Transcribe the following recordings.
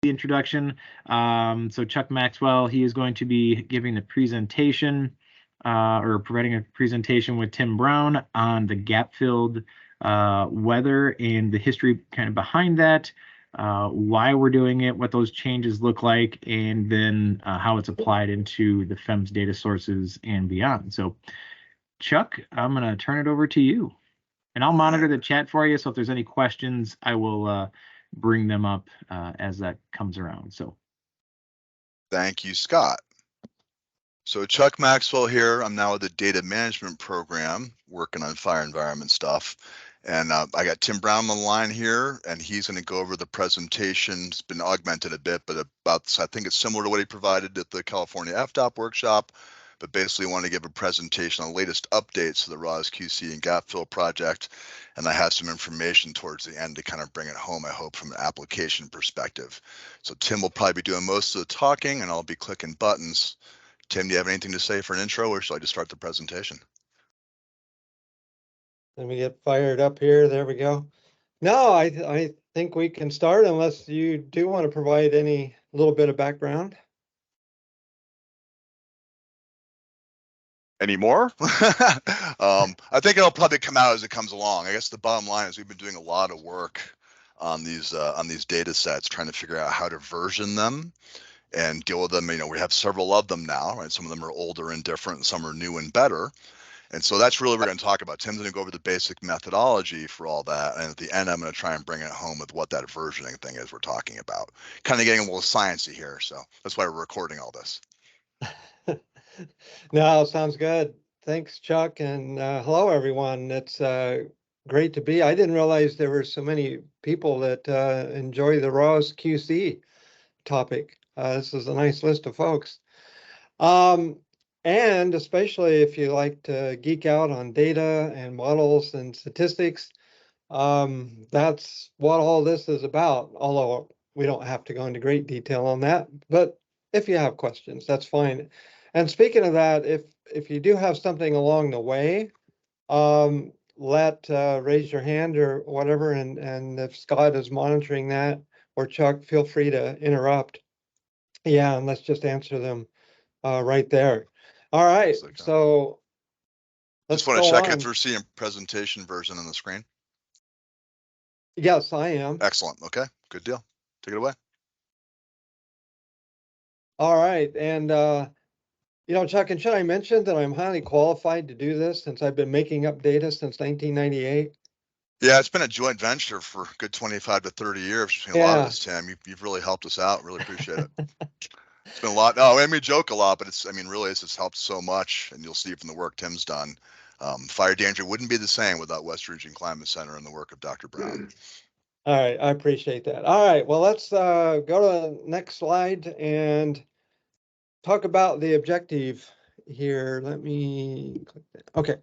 the introduction. So Chuck Maxwell, he is going to be giving the presentation or providing a presentation with Tim Brown on the gap-filled weather and the history kind of behind that, why we're doing it, what those changes look like, and then how it's applied into the FEMS data sources and beyond. So Chuck, I'm going to turn it over to you. And I'll monitor the chat for you. So if there's any questions, I will bring them up as that comes around. So thank you, Scott. So Chuck Maxwell here. I'm now with the data management program, working on fire environment stuff. And I got Tim Brown on the line here, and he's going to go over the presentation. It's been augmented a bit, but I think it's similar to what he provided at the California FDOP workshop. But basically want to give a presentation on the latest updates to the RAWS QC and gap fill project. And I have some information towards the end to kind of bring it home, I hope, from an application perspective. So Tim will probably be doing most of the talking, and I'll be clicking buttons. Tim, do you have anything to say for an intro, or shall I just start the presentation? Let me get fired up here. There we go. No, I think we can start unless you do want to provide any little bit of background. Any more? I think it'll probably come out as it comes along. I guess the bottom line is we've been doing a lot of work on these data sets, trying to figure out how to version them and deal with them. You know, we have several of them now, right? Some of them are older and different, and some are new and better. And so that's really what we're going to talk about. Tim's going to go over the basic methodology for all that. And at the end, I'm going to try and bring it home with what that versioning thing is we're talking about. Kind of getting a little sciencey here. So that's why we're recording all this. No, sounds good. Thanks, Chuck. And hello, everyone. It's great to be. I didn't realize there were so many people that enjoy the RAWS QC topic. This is a nice list of folks. And especially if you like to geek out on data and models and statistics, that's what all this is about, although we don't have to go into great detail on that. But if you have questions, that's fine. And speaking of that, if you do have something along the way, raise your hand or whatever, and if Scott is monitoring that, or Chuck, feel free to interrupt. Yeah, and let's just answer them right there. All right, so let's just want to check if we're seeing presentation version on the screen. Yes, I am. Excellent. Okay, good deal. Take it away. All right, and you know, Chuck, and should I mention that I'm highly qualified to do this since I've been making up data since 1998? Yeah, it's been a joint venture for a good 25 to 30 years between a lot of us, Tim. You've really helped us out. Really appreciate it. It's been a lot. No, and we joke a lot, but really, it's just helped so much. And you'll see from the work Tim's done, fire danger wouldn't be the same without West Region Climate Center and the work of Dr. Brown. All right, I appreciate that. All right, well, let's go to the next slide and talk about the objective here. Let me click that. Okay.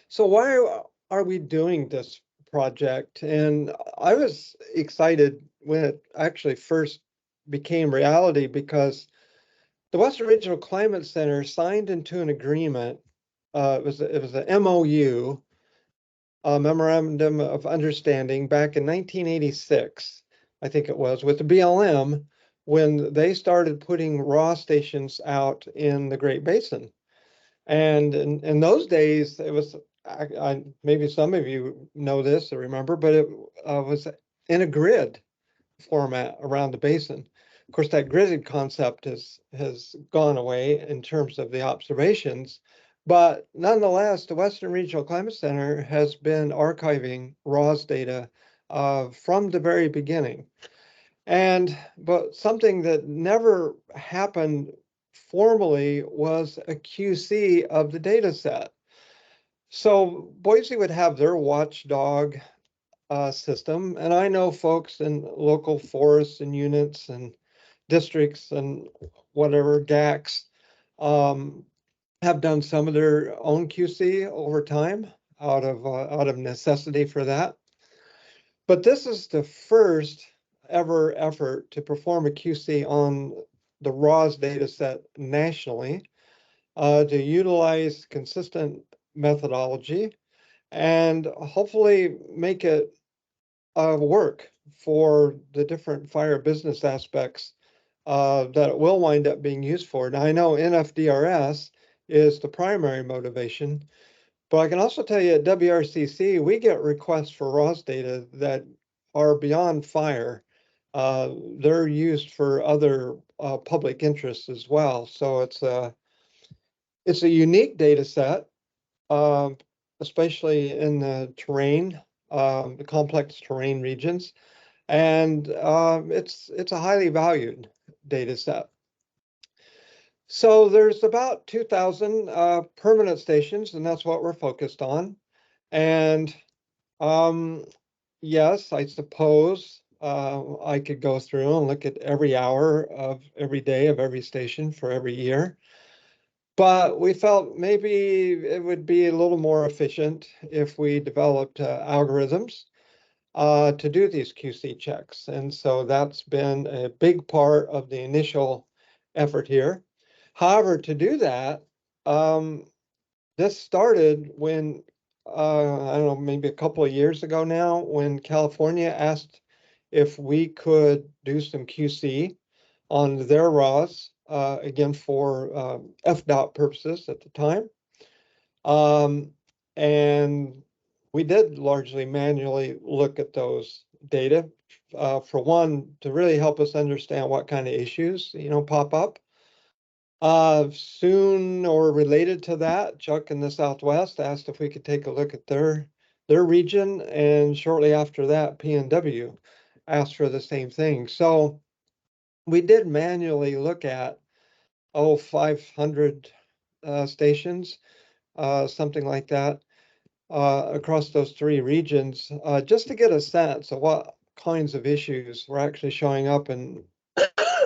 So why are we doing this project? And I was excited when it actually first became reality because the Western Regional Climate Center signed into an agreement. It was a MOU, a Memorandum of Understanding, back in 1986, I think it was, with the BLM when they started putting RAW stations out in the Great Basin. And in those days, it was, maybe some of you know this or remember, but it was in a grid format around the basin. Of course, that gridded concept has gone away in terms of the observations, but nonetheless, the Western Regional Climate Center has been archiving RAWS data from the very beginning. But something that never happened formally was a QC of the data set. So Boise would have their watchdog system, and I know folks in local forests and units and districts and whatever GACs have done some of their own QC over time out of necessity for that. But this is the first ever effort to perform a QC on the RAWS data set nationally, to utilize consistent methodology and hopefully make it work for the different fire business aspects that it will wind up being used for. Now, I know NFDRS is the primary motivation, but I can also tell you at WRCC, we get requests for ROS data that are beyond fire. They're used for other public interests as well. So it's a unique data set, especially in the terrain, the complex terrain regions. And it's a highly valued data set. So there's about 2,000 permanent stations, and that's what we're focused on. And yes, I suppose I could go through and look at every hour of every day of every station for every year. But we felt maybe it would be a little more efficient if we developed algorithms to do these QC checks. And so that's been a big part of the initial effort here. However, to do that, this started when, I don't know, maybe a couple of years ago now, when California asked if we could do some QC on their RAWs, again, for FDOT purposes at the time. And we did largely manually look at those data, for one, to really help us understand what kind of issues, pop up. Soon or related to that, Chuck in the Southwest asked if we could take a look at their region, and shortly after that, PNW asked for the same thing. So we did manually look at 500 stations, something like that, across those three regions, just to get a sense of what kinds of issues were actually showing up and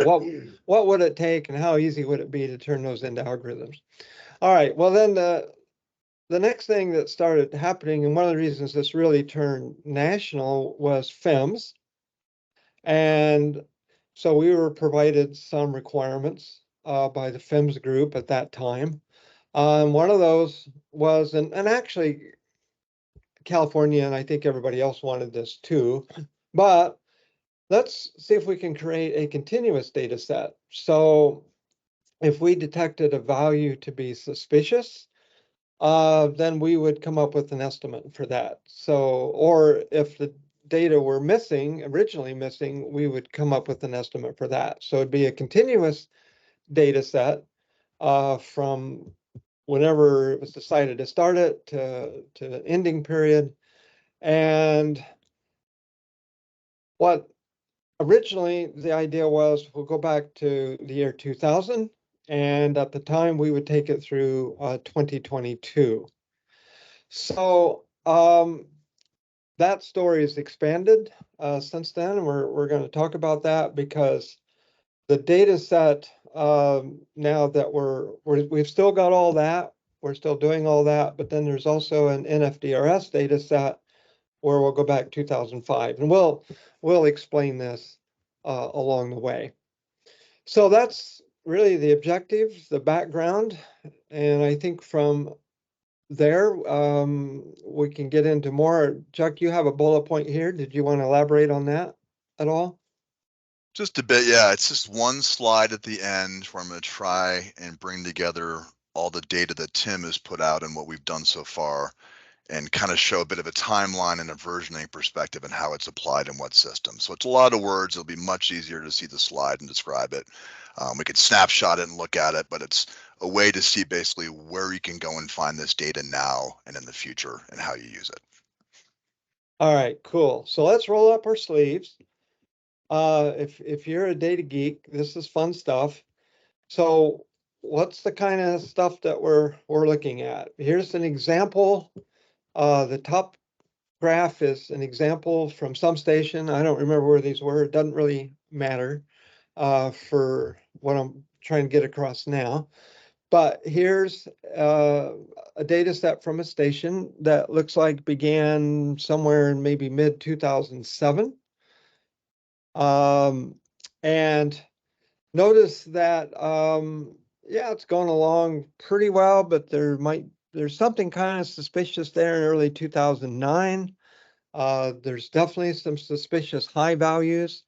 what would it take and how easy would it be to turn those into algorithms. All right, well then the next thing that started happening, and one of the reasons this really turned national, was FEMS. And so we were provided some requirements by the FEMS group at that time. One of those was, and actually California, and I think everybody else wanted this too, but let's see if we can create a continuous data set. So if we detected a value to be suspicious, then we would come up with an estimate for that. So, or if the data were missing, originally missing, we would come up with an estimate for that. So it'd be a continuous data set from whenever it was decided to start it to the ending period. And what originally the idea was, we'll go back to the year 2000, and at the time we would take it through 2022. So that story is expanded since then, and we're going to talk about that, because the data set now that we've still got all that, we're still doing all that, but then there's also an NFDRS data set where we'll go back 2005, and we'll explain this along the way. So that's really the objective, the background, and I think from there we can get into more. Chuck, you have a bullet point here. Did you want to elaborate on that at all? Just a bit, yeah. It's just one slide at the end where I'm going to try and bring together all the data that Tim has put out and what we've done so far, and kind of show a bit of a timeline and a versioning perspective and how it's applied in what system. So it's a lot of words. It'll be much easier to see the slide and describe it. We could snapshot it and look at it, but it's a way to see basically where you can go and find this data now and in the future and how you use it. All right, cool. So let's roll up our sleeves. If you're a data geek, this is fun stuff. So what's the kind of stuff that we're looking at? Here's an example. The top graph is an example from some station. I don't remember where these were. It doesn't really matter for what I'm trying to get across now. But here's a data set from a station that looks like began somewhere in maybe mid 2007. And notice that, yeah, it's going along pretty well, but there's something kind of suspicious there in early 2009. There's definitely some suspicious high values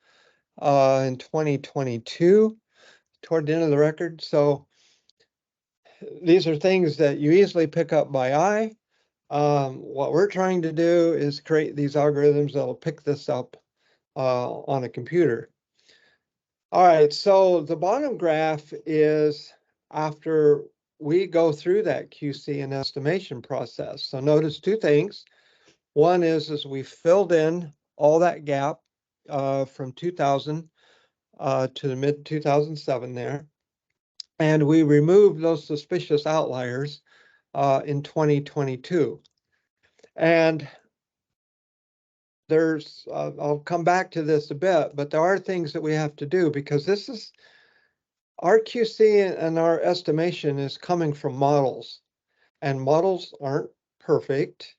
in 2022 toward the end of the record. So these are things that you easily pick up by eye. What we're trying to do is create these algorithms that'll pick this up on a computer. All right, so the bottom graph is after we go through that QC and estimation process. So notice two things. One is we filled in all that gap from 2000 to the mid 2007 there. And we removed those suspicious outliers in 2022. And there's, I'll come back to this a bit, but there are things that we have to do because this is, our QC and our estimation is coming from models, and models aren't perfect.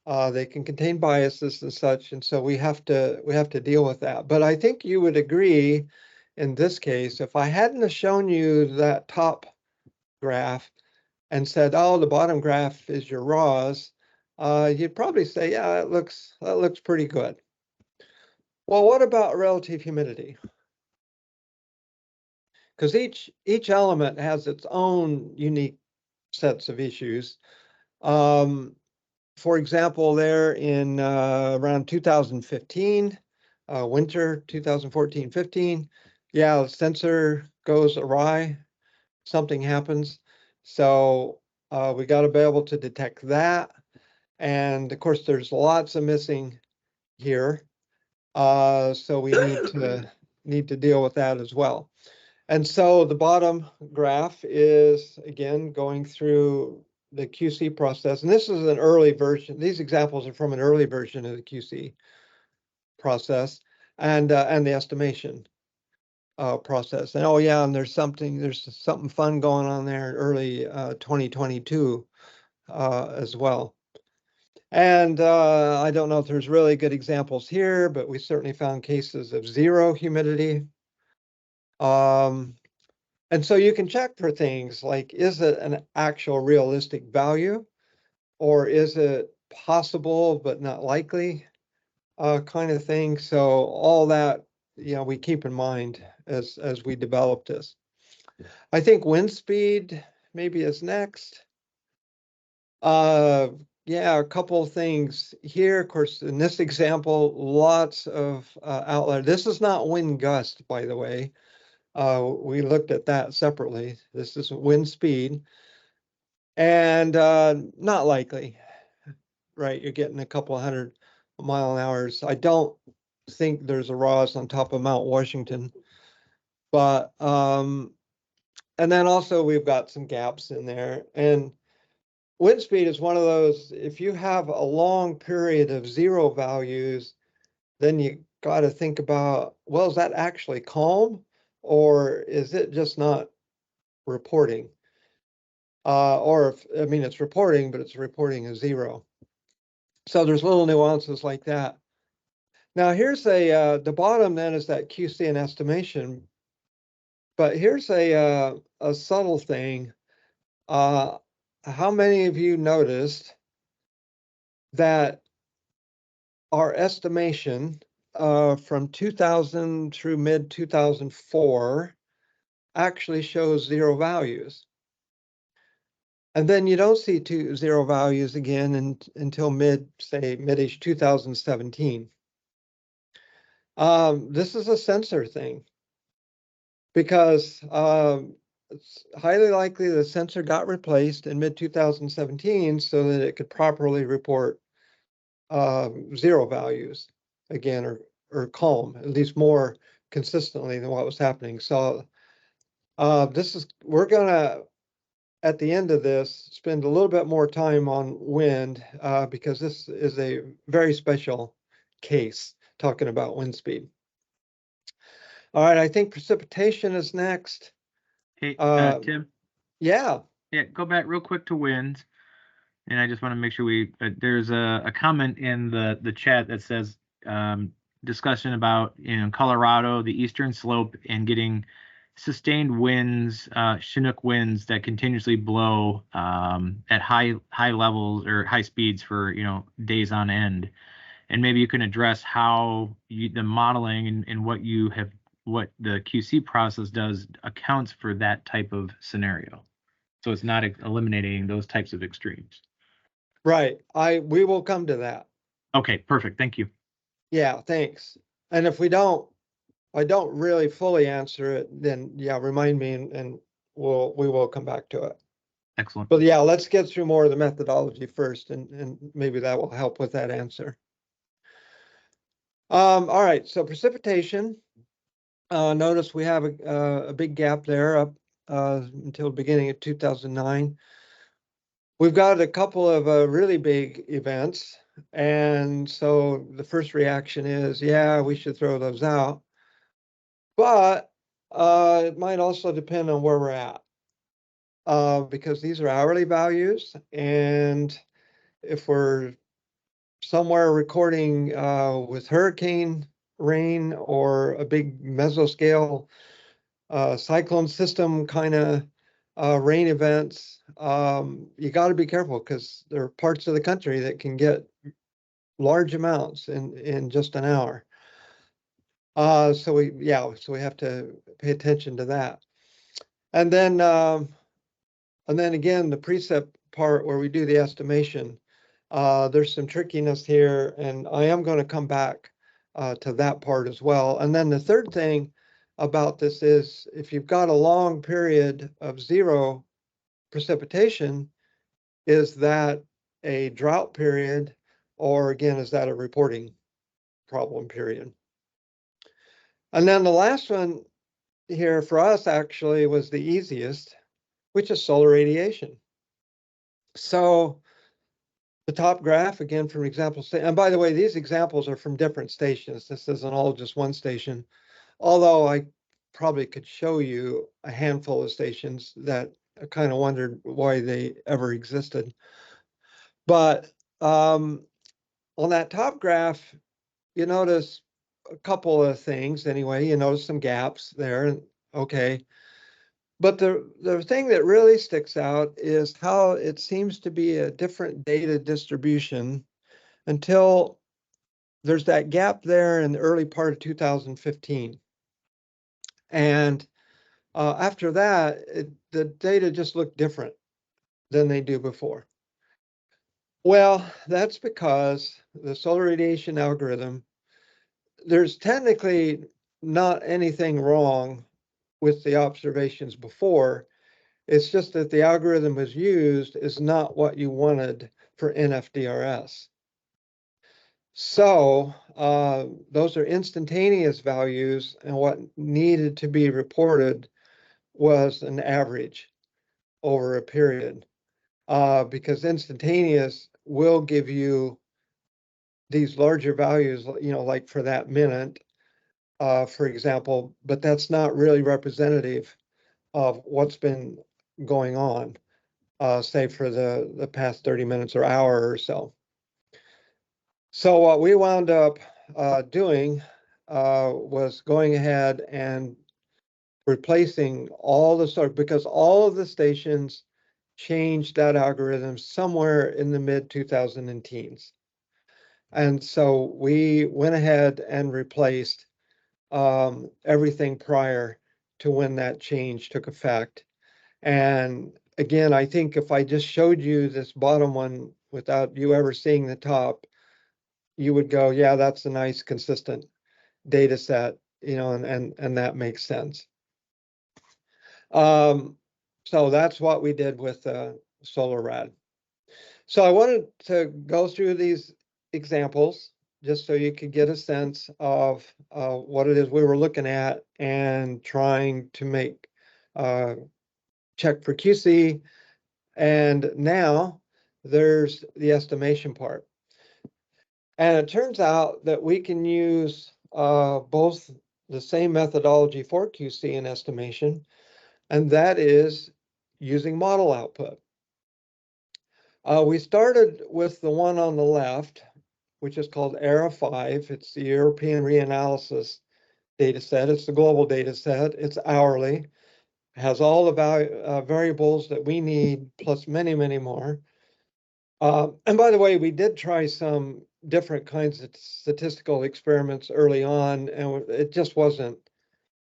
They can contain biases and such, and so we have to deal with that. But I think you would agree in this case, if I hadn't have shown you that top graph and said, oh, the bottom graph is your raws, you'd probably say, yeah, that looks pretty good. Well, what about relative humidity? Because each element has its own unique sets of issues. For example, there in around 2015, winter 2014-15, yeah, the sensor goes awry, something happens. So we got to be able to detect that. And of course, there's lots of missing here. So we need to deal with that as well. And so the bottom graph is, again, going through the QC process. And this is an early version. These examples are from an early version of the QC process and the estimation process. And oh yeah, and there's something fun going on there in early 2022 as well. And I don't know if there's really good examples here, but we certainly found cases of zero humidity. And so you can check for things like, is it an actual realistic value, or is it possible but not likely kind of thing? So all that, we keep in mind as we develop this. I think wind speed maybe is next. Yeah, a couple of things here. Of course, in this example, lots of outliers. This is not wind gust, by the way. We looked at that separately. This is wind speed, and not likely, right? You're getting a couple of 100 mph. I don't think there's a RAWS on top of Mount Washington, but and then also we've got some gaps in there. And wind speed is one of those, if you have a long period of zero values, then you got to think about, well, is that actually calm, or is it just not reporting? Or if, I mean, it's reporting, but it's reporting a zero. So there's little nuances like that. Now here's the bottom then is that QC and estimation, but here's a subtle thing. How many of you noticed that our estimation from 2000 through mid 2004 actually shows zero values? And then you don't see zero values again until mid-ish 2017. This is a sensor thing because it's highly likely the sensor got replaced in mid-2017 so that it could properly report zero values again, or calm, at least more consistently than what was happening. So we're gonna, at the end of this, spend a little bit more time on wind because this is a very special case talking about wind speed. All right, I think precipitation is next. Hey, Tim. Yeah. Yeah, go back real quick to winds. And I just want to make sure there's a comment in the chat that says discussion about Colorado, the eastern slope, and getting sustained winds, Chinook winds that continuously blow at high levels or high speeds for days on end. and maybe you can address how the modeling and what the QC process does accounts for that type of scenario. So it's not eliminating those types of extremes. Right. We will come to that. Okay, perfect. Thank you. Yeah, thanks. And if I don't really fully answer it, then yeah, remind me and we will come back to it. Excellent. But yeah, let's get through more of the methodology first, and maybe that will help with that answer. All right, so precipitation. Notice we have a big gap there up until the beginning of 2009. We've got a couple of really big events, and so the first reaction is, yeah, we should throw those out. But it might also depend on where we're at, because these are hourly values, and if we're somewhere recording with hurricane rain or a big mesoscale cyclone system kind of rain events, you got to be careful because there are parts of the country that can get large amounts in just an hour. So we have to pay attention to that. And then again, the precept part where we do the estimation, there's some trickiness here, and I am going to come back to that part as well. And then the third thing about this is if you've got a long period of zero precipitation, is that a drought period, or again, is that a reporting problem period? And then the last one here for us actually was the easiest, which is solar radiation. So the top graph, again, from example, and by the way, these examples are from different stations. This isn't all just one station, although I probably could show you a handful of stations that I kind of wondered why they ever existed. But on that top graph, you notice a couple of things anyway. You notice some gaps there. Okay. But the thing that really sticks out is how it seems to be a different data distribution until there's that gap there in the early part of 2015. And after that, the data just look different than they do before. Well, that's because the solar radiation algorithm, there's technically not anything wrong with the observations before. It's just that the algorithm was used is not what you wanted for NFDRS. So those are instantaneous values, and what needed to be reported was an average over a period, because instantaneous will give you these larger values, like for that minute, for example, but that's not really representative of what's been going on, say for the past 30 minutes or hour or so. So what we wound up doing was going ahead and replacing all the because all of the stations changed that algorithm somewhere in the mid 2010s. And so we went ahead and replaced everything prior to when that change took effect. And again, I think if I just showed you this bottom one without you ever seeing the top, you would go, yeah, that's a nice consistent data set, and that makes sense. So that's what we did with SolarRad. So I wanted to go through these examples just so you could get a sense of what it is we were looking at and trying to make check for QC. And now there's the estimation part. And it turns out that we can use both the same methodology for QC and estimation, and that is using model output. We started with the one on the left, which is called ERA5. It's the European Reanalysis data set. It's the global data set. It's hourly. It has all the variables that we need, plus many, many more. And by the way, we did try some different kinds of statistical experiments early on, and it just wasn't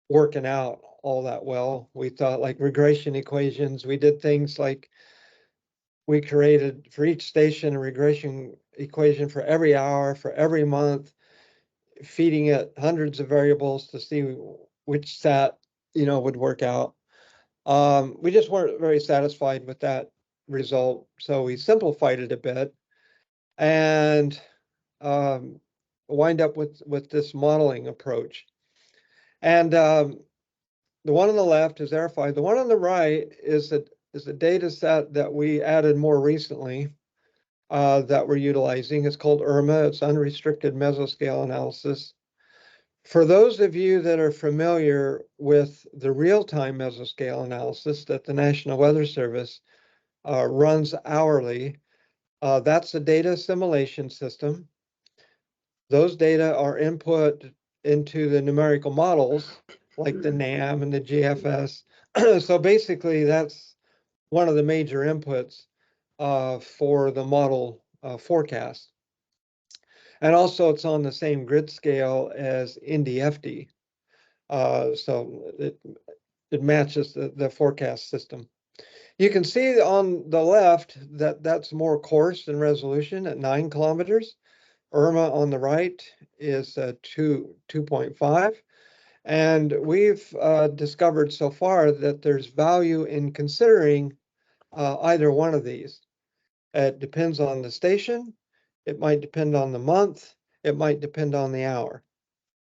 working out all that well. We thought like regression equations. We did things like we created for each station a regression equation for every hour, for every month, feeding it hundreds of variables to see which stat, would work out. We just weren't very satisfied with that result, so we simplified it a bit and wind up with this modeling approach. And the one on the left is ERIFY. The one on the right is a data set that we added more recently that we're utilizing. It's called IRMA. It's unrestricted mesoscale analysis. For those of you that are familiar with the real-time mesoscale analysis that the National Weather Service runs hourly, that's a data assimilation system. Those data are input into the numerical models like the NAM and the GFS. So basically, that's one of the major inputs for the model forecast. And also, it's on the same grid scale as NDFD. So it matches the forecast system. You can see on the left that that's more coarse in resolution at 9 kilometers. IRMA on the right is 2.5. And we've discovered so far that there's value in considering either one of these. It depends on the station. It might depend on the month. It might depend on the hour.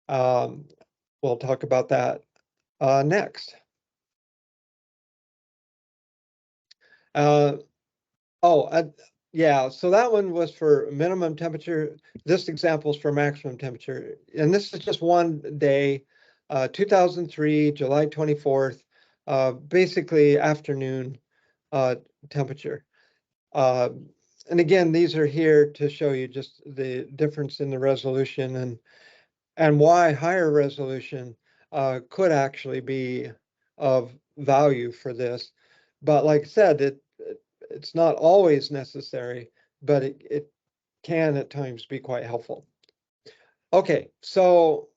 We'll talk about that next. Yeah, so that one was for minimum temperature. This example is for maximum temperature. And this is just one day, 2003, July 24th, basically afternoon temperature. And again, these are here to show you just the difference in the resolution and why higher resolution could actually be of value for this. But like I said, it's not always necessary, but it can at times be quite helpful. Okay, so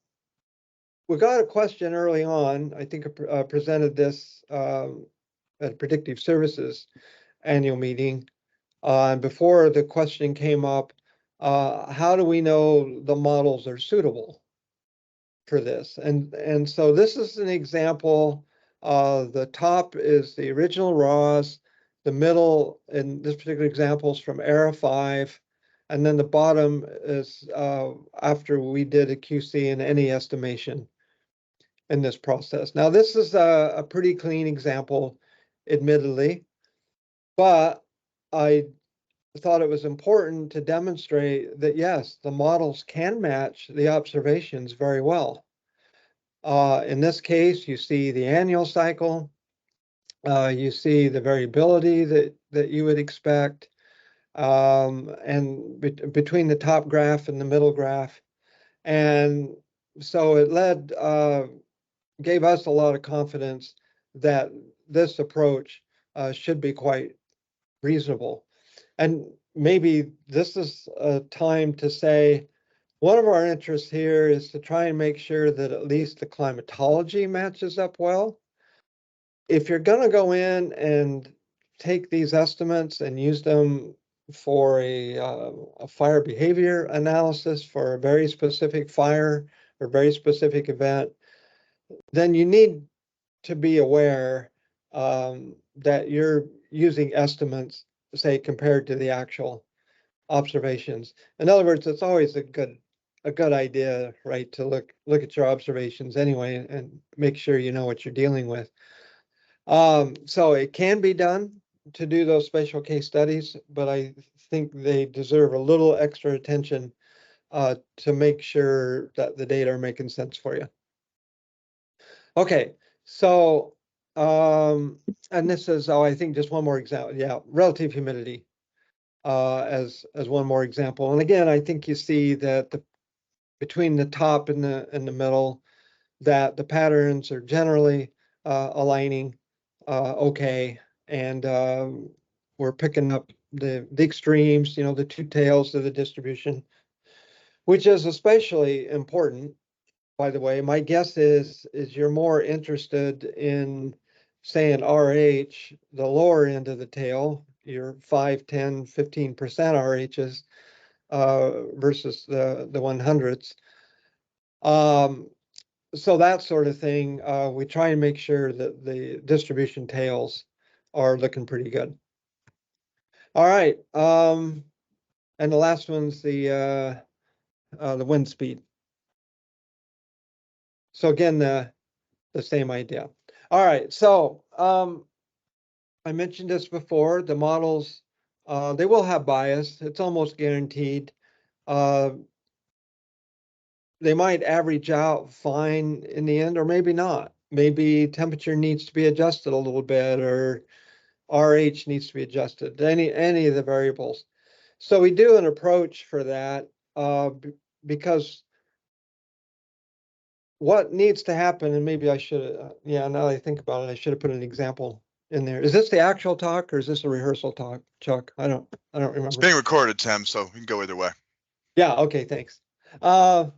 we got a question early on. I think I presented this at Predictive Services annual meeting. And before the question came up, how do we know the models are suitable for this? And so this is an example. The top is the original RAWs. The middle, in this particular example, is from ERA 5. And then the bottom is after we did a QC and any estimation in this process. Now, this is a pretty clean example, admittedly, but I thought it was important to demonstrate that, yes, the models can match the observations very well. In this case, you see the annual cycle. You see the variability that you would expect. And between the top graph and the middle graph. And so it gave us a lot of confidence that this approach should be quite reasonable. And maybe this is a time to say, one of our interests here is to try and make sure that at least the climatology matches up well. If you're going to go in and take these estimates and use them for a fire behavior analysis for a very specific fire or very specific event, then you need to be aware that you're using estimates, say, compared to the actual observations. In other words, it's always a good idea, right, to look at your observations anyway and make sure you know what you're dealing with. So it can be done to do those special case studies, but I think they deserve a little extra attention to make sure that the data are making sense for you. Okay, so and this is, I think just one more example. Yeah, relative humidity as one more example. And again, I think you see that between the top and the middle, that the patterns are generally aligning okay, and we're picking up the extremes, the two tails of the distribution which is especially important, by the way. My guess is you're more interested in, say, an RH, the lower end of the tail, your 5, 10, 15% RHs versus the 100s. So that sort of thing, we try and make sure that the distribution tails are looking pretty good. All right, and the last one's the wind speed. So again, the same idea. All right, so I mentioned this before. The models, they will have bias. It's almost guaranteed. They might average out fine in the end, or maybe not. Maybe temperature needs to be adjusted a little bit, or RH needs to be adjusted, any of the variables. So we do an approach for that because what needs to happen, and maybe I should, yeah, now that I think about it, I should have put an example in there. Is this the actual talk or is this a rehearsal talk, Chuck? I don't remember. It's being recorded, Tim, so you can go either way. Yeah, okay, thanks. But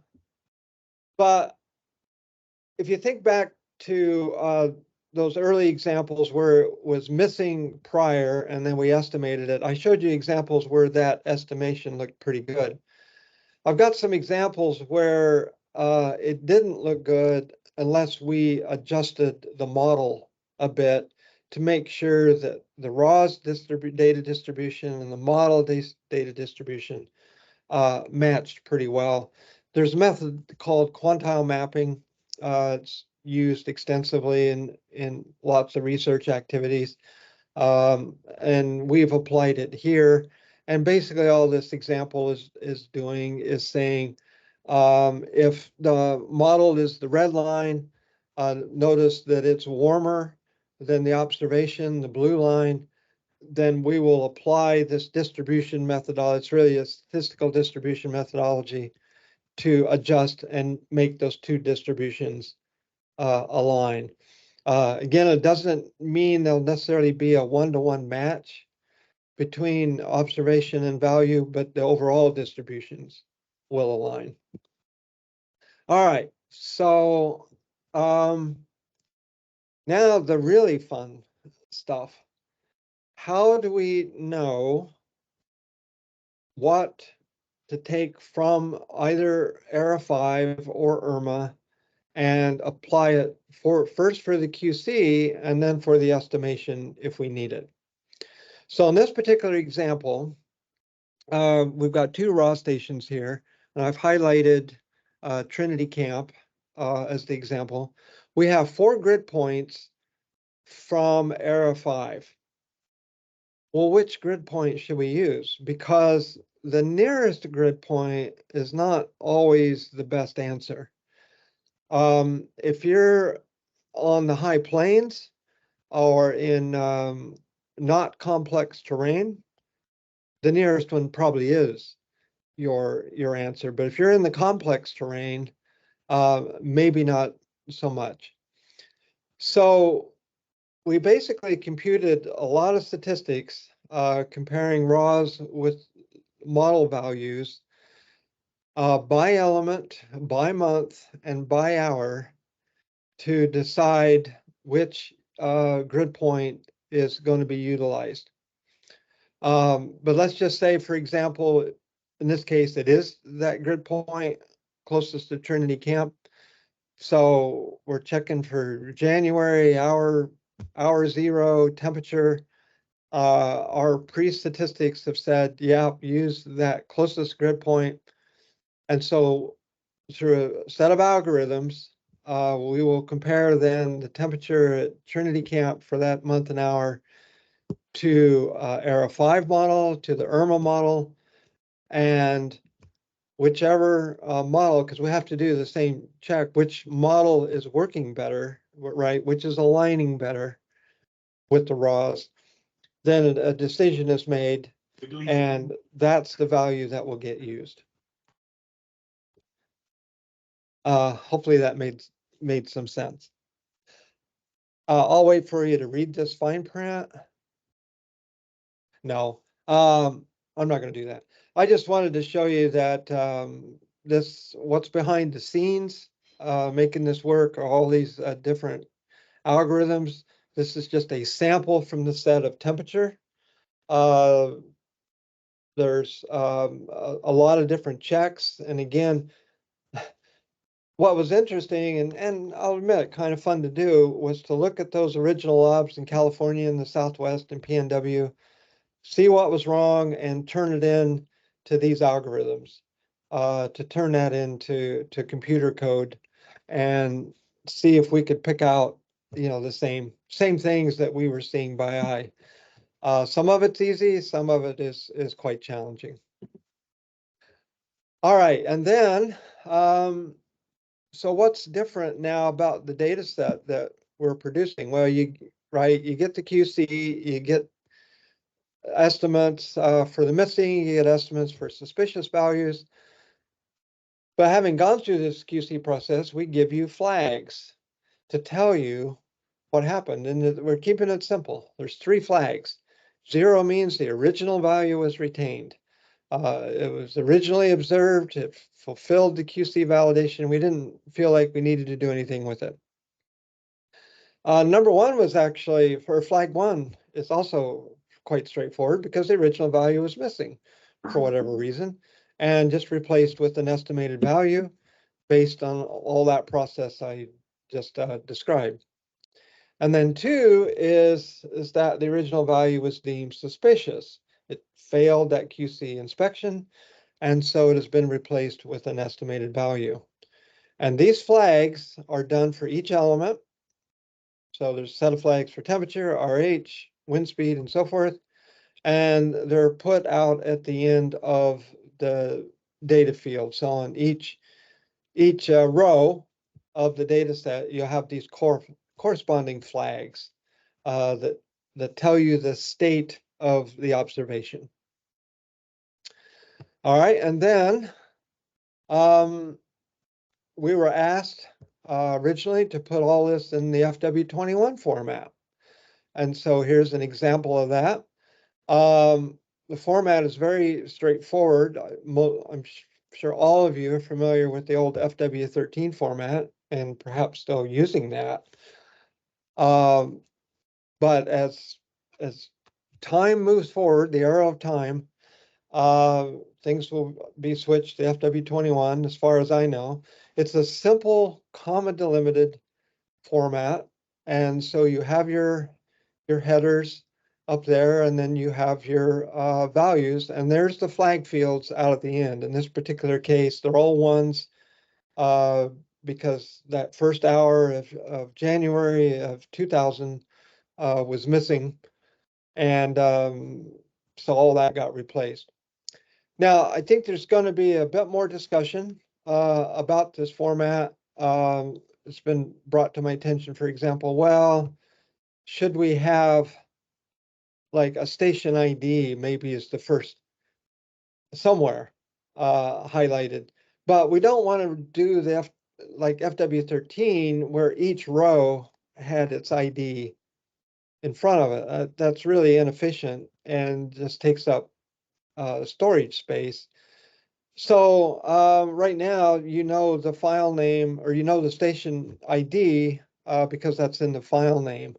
if you think back to those early examples where it was missing prior and then we estimated it, I showed you examples where that estimation looked pretty good. I've got some examples where it didn't look good unless we adjusted the model a bit to make sure that the RAWS data distribution and the model data distribution matched pretty well. There's a method called quantile mapping. It's used extensively in lots of research activities, and we've applied it here. And basically, all this example is doing is saying, if the model is the red line, notice that it's warmer than the observation, the blue line, then we will apply this distribution methodology. It's really a statistical distribution methodology to adjust and make those two distributions align. Again, it doesn't mean there'll necessarily be a one-to-one match between observation and value, but the overall distributions will align. All right, so now the really fun stuff. How do we know what to take from either ERA 5 or IRMA and apply it first for the QC and then for the estimation if we need it? So in this particular example, we've got two raw stations here, and I've highlighted Trinity Camp as the example. We have 4 grid points from ERA 5. Well, which grid point should we use? Because the nearest grid point is not always the best answer. If you're on the high plains or in not complex terrain, the nearest one probably is your answer. But if you're in the complex terrain, maybe not so much. So we basically computed a lot of statistics comparing RAWs with model values by element, by month, and by hour to decide which grid point is going to be utilized. But let's just say, for example, in this case, it is that grid point closest to Trinity Camp. So we're checking for January, hour 0, temperature. Our pre-statistics have said, yeah, use that closest grid point. And so through a set of algorithms, we will compare then the temperature at Trinity Camp for that month and hour to ERA 5 model, to the IRMA model, and whichever model, because we have to do the same check, which model is working better, right? Which is aligning better with the RAWs. Then a decision is made, and that's the value that will get used. Hopefully that made some sense. I'll wait for you to read this fine print. No, I'm not going to do that. I just wanted to show you that what's behind the scenes, making this work, are all these different algorithms. This is just a sample from the set of temperature. There's a lot of different checks. And again, what was interesting, and I'll admit, kind of fun to do, was to look at those original obs in California and the Southwest and PNW, see what was wrong, and turn it in to these algorithms, to turn that into computer code, and see if we could pick out, the same things that we were seeing by eye. Some of it's easy, some of it is quite challenging. All right, and then so what's different now about the data set that we're producing? Well, you get the QC, you get estimates for the missing, you get estimates for suspicious values. But having gone through this QC process, we give you flags to tell you what happened. And we're keeping it simple. There's 3 flags. 0 means the original value was retained. It was originally observed, it fulfilled the QC validation. We didn't feel like we needed to do anything with it. Number 1 was actually, for flag 1, it's also quite straightforward because the original value was missing for whatever reason, and just replaced with an estimated value based on all that process I just described. And then 2 is that the original value was deemed suspicious. It failed that QC inspection, and so it has been replaced with an estimated value. And these flags are done for each element. So there's a set of flags for temperature, RH, wind speed, and so forth. And they're put out at the end of the data field. So on each row of the data set, you have these corresponding flags that tell you the state of the observation. All right, and then we were asked originally to put all this in the FW21 format. And so here's an example of that. The format is very straightforward. I'm sure all of you are familiar with the old FW13 format and perhaps still using that. But as time moves forward, the arrow of time, things will be switched to FW21 as far as I know. It's a simple, comma delimited format. And so you have your headers up there, and then you have your values, and there's the flag fields out at the end. In this particular case, they're all ones because that first hour of January of 2000 was missing, and so all that got replaced. Now, I think there's going to be a bit more discussion about this format. It's been brought to my attention, for example, well, should we have like a station ID maybe is the first somewhere highlighted, but we don't want to do the like FW13 where each row had its ID in front of it. That's really inefficient and just takes up storage space. So right now, the file name, or the station ID because that's in the file name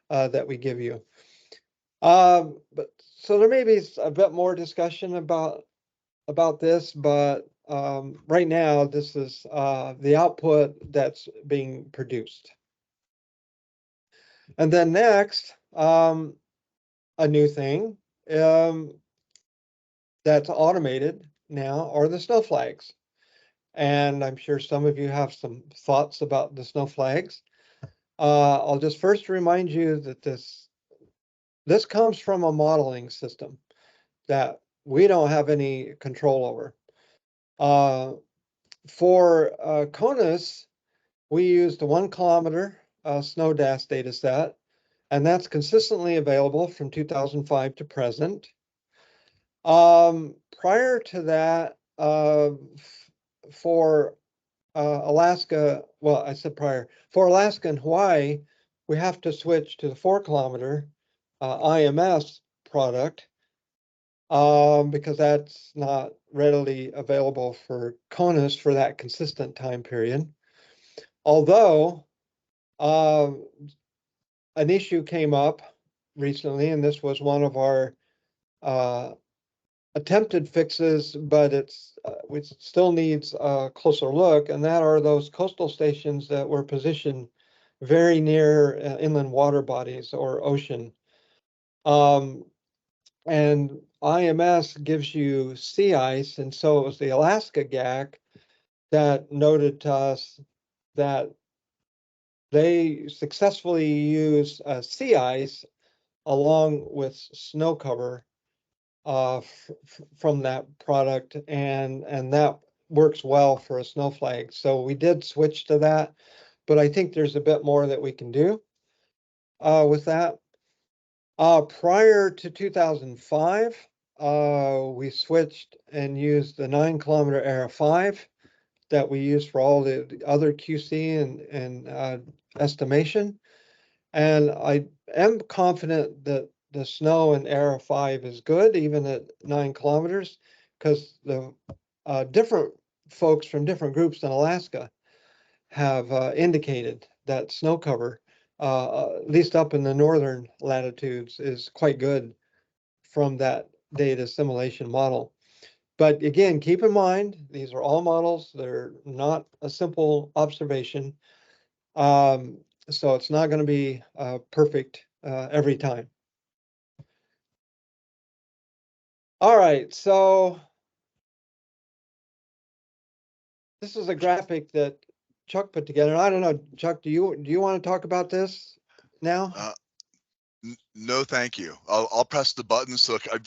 that we give you. But so there may be a bit more discussion about this, but right now this is the output that's being produced. And then next, a new thing that's automated now are the snow flags. And I'm sure some of you have some thoughts about the snow flags. I'll just first remind you that this comes from a modeling system that we don't have any control over. For CONUS, we use the 1 kilometer SNODAS data set, and that's consistently available from 2005 to present. Prior to that, for Alaska, well, I said prior, for Alaska and Hawaii, we have to switch to the 4 kilometer IMS product. because that's not readily available for CONUS for that consistent time period. Although an issue came up recently, and this was one of our attempted fixes, but it still needs a closer look, and that are those coastal stations that were positioned very near inland water bodies or ocean. And IMS gives you sea ice, and so it was the Alaska GAC that noted to us that they successfully use sea ice along with snow cover from that product, and that works well for a snow flag. So we did switch to that, but I think there's a bit more that we can do with that. Prior to 2005, we switched and used the 9-kilometer Era 5 that we use for all the other QC and estimation. And I am confident that the snow in Era 5 is good, even at 9 kilometers, because the different folks from different groups in Alaska have indicated that snow cover, at least up in the northern latitudes, is quite good from that data assimilation model. But again, keep in mind, these are all models. They're not a simple observation. So it's not going to be perfect every time. All right, so this is a graphic that Chuck put together. I don't know, Chuck, do you want to talk about this now? No, thank you. I'll press the buttons. So I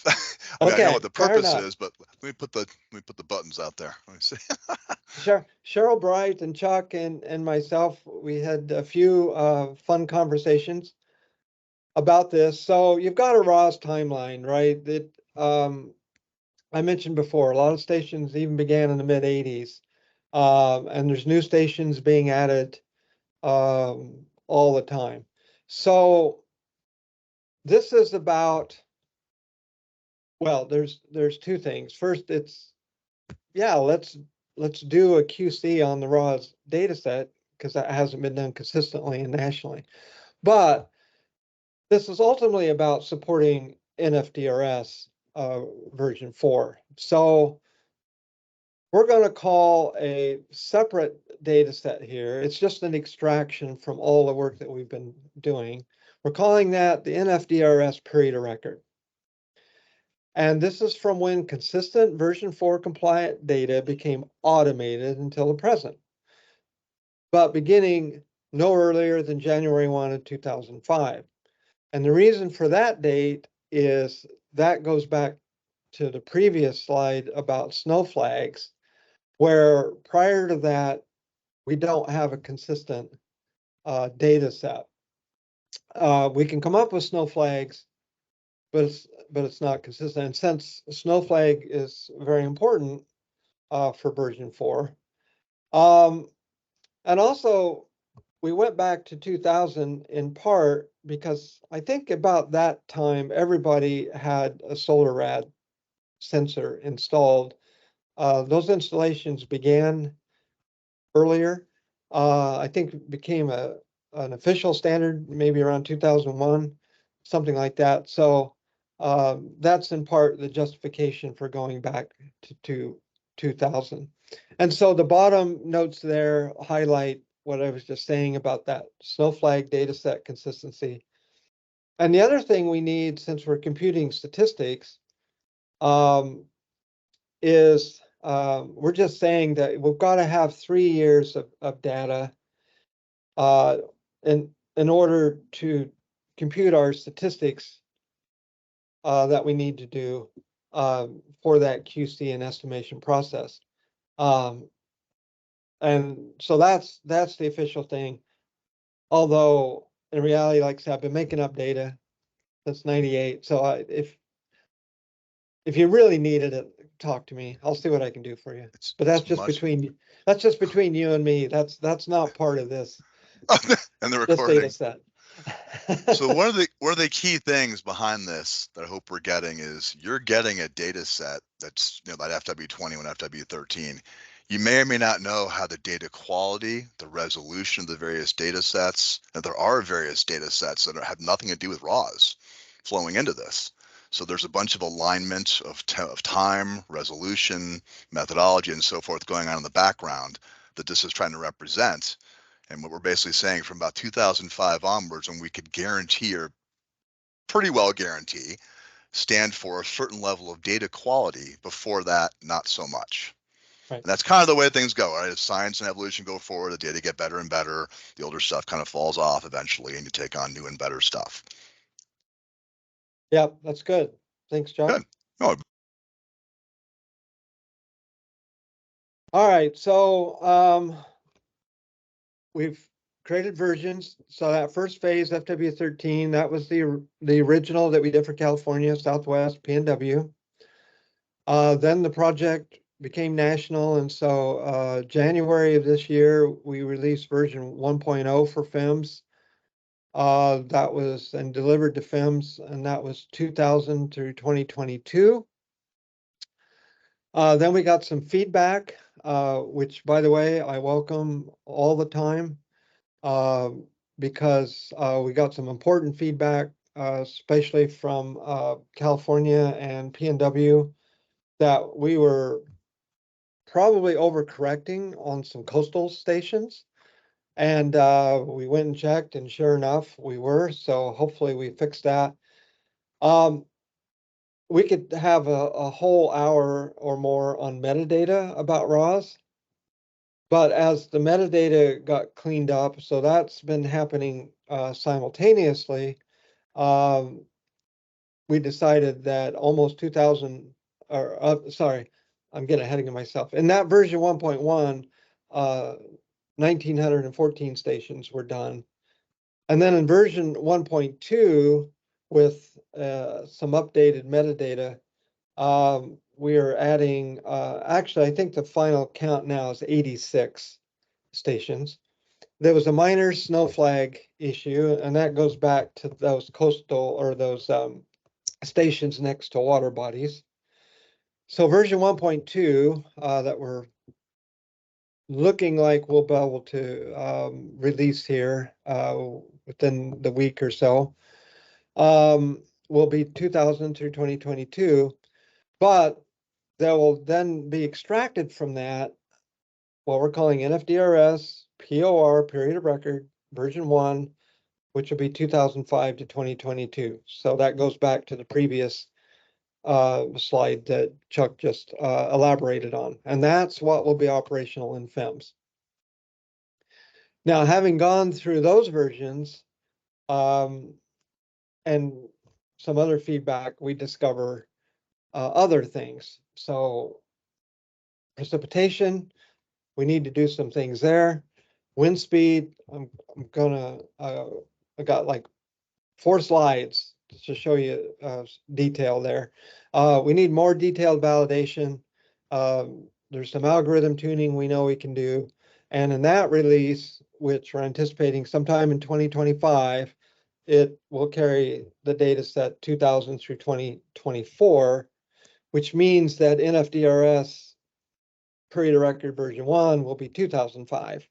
Okay, know what the purpose enough. is, but let me put the buttons out there. Let me see. Cheryl Bright and Chuck and myself, we had a few fun conversations about this. So you've got a ROS timeline, right? That I mentioned before, a lot of stations even began in the mid 80s. And there's new stations being added all the time. So this is about, well, there's two things. First, it's, yeah, let's do a QC on the RAWS data set, because that hasn't been done consistently and nationally. But this is ultimately about supporting NFDRS version 4. So we're going to call a separate data set here. It's just an extraction from all the work that we've been doing. We're calling that the NFDRS period of record. And this is from when consistent version 4 compliant data became automated until the present, but beginning no earlier than January 1 of 2005. And the reason for that date is that goes back to the previous slide about snow flags, where prior to that, we don't have a consistent data set. We can come up with snow flags, but it's not consistent. And since snow flag is very important for version 4, and also we went back to 2000 in part because I think about that time everybody had a SolarRad sensor installed. Those installations began earlier. I think it became an official standard maybe around 2001, something like that. So that's in part the justification for going back to 2000. And so the bottom notes there highlight what I was just saying about that snow flag data set consistency. And the other thing we need, since we're computing statistics, is we're just saying that we've got to have 3 years of data in order to compute our statistics that we need to do for that QC and estimation process. And so that's the official thing. Although in reality, like I said, I've been making up data since '98. So if you really needed it, talk to me. I'll see what I can do for you. But that's just between you and me. That's not part of this And the this recording. data set. So one of the key things behind this that I hope we're getting is you're getting a data set that's, you know, that FW20 and FW13. You may or may not know how the data quality, the resolution of the various data sets, and there are various data sets that have nothing to do with RAWs flowing into this. So there's a bunch of alignment of time, resolution, methodology, and so forth going on in the background that this is trying to represent. And what we're basically saying from about 2005 onwards, when we could guarantee, or pretty well guarantee, stand for a certain level of data quality. Before that, not so much. Right. And that's kind of the way things go, right? As science and evolution go forward, the data get better and better. The older stuff kind of falls off eventually, and you take on new and better stuff. Yeah, that's good. Thanks, Chuck. Good. Oh, All right, so we've created versions. So that first phase, FW13, that was the original that we did for California, Southwest, PNW. Then the project became national, and so January of this year, we released version 1.0 for FEMS. That was and delivered to FEMS, and that was 2000 through 2022. Then we got some feedback, which, by the way, I welcome all the time, because we got some important feedback, especially from California and PNW, that we were probably overcorrecting on some coastal stations. And we went and checked, and sure enough, we were. So hopefully we fixed that. We could have a whole hour or more on metadata about RAWs. But as the metadata got cleaned up, so that's been happening simultaneously, we decided that almost 2,000, or sorry, I'm getting ahead of myself. In that version 1.1, 1,914 stations were done. And then in version 1.2, with some updated metadata, we are adding, actually, I think the final count now is 86 stations. There was a minor snow flag issue, and that goes back to those coastal or those stations next to water bodies. So version 1.2 that we're looking like we'll be able to release here within the week or so will be 2000 through 2022, but there will then be extracted from that what we're calling NFDRS POR period of record version 1, which will be 2005 to 2022. So that goes back to the previous slide that Chuck just elaborated on, and that's what will be operational in FEMS. Now, having gone through those versions and some other feedback, we discover other things. So precipitation, we need to do some things there. Wind speed, I got like 4 slides to show you detail there. We need more detailed validation. There's some algorithm tuning we know we can do. And in that release, which we're anticipating sometime in 2025, it will carry the data set 2000 through 2024, which means that NFDRS period of record version 1 will be 2005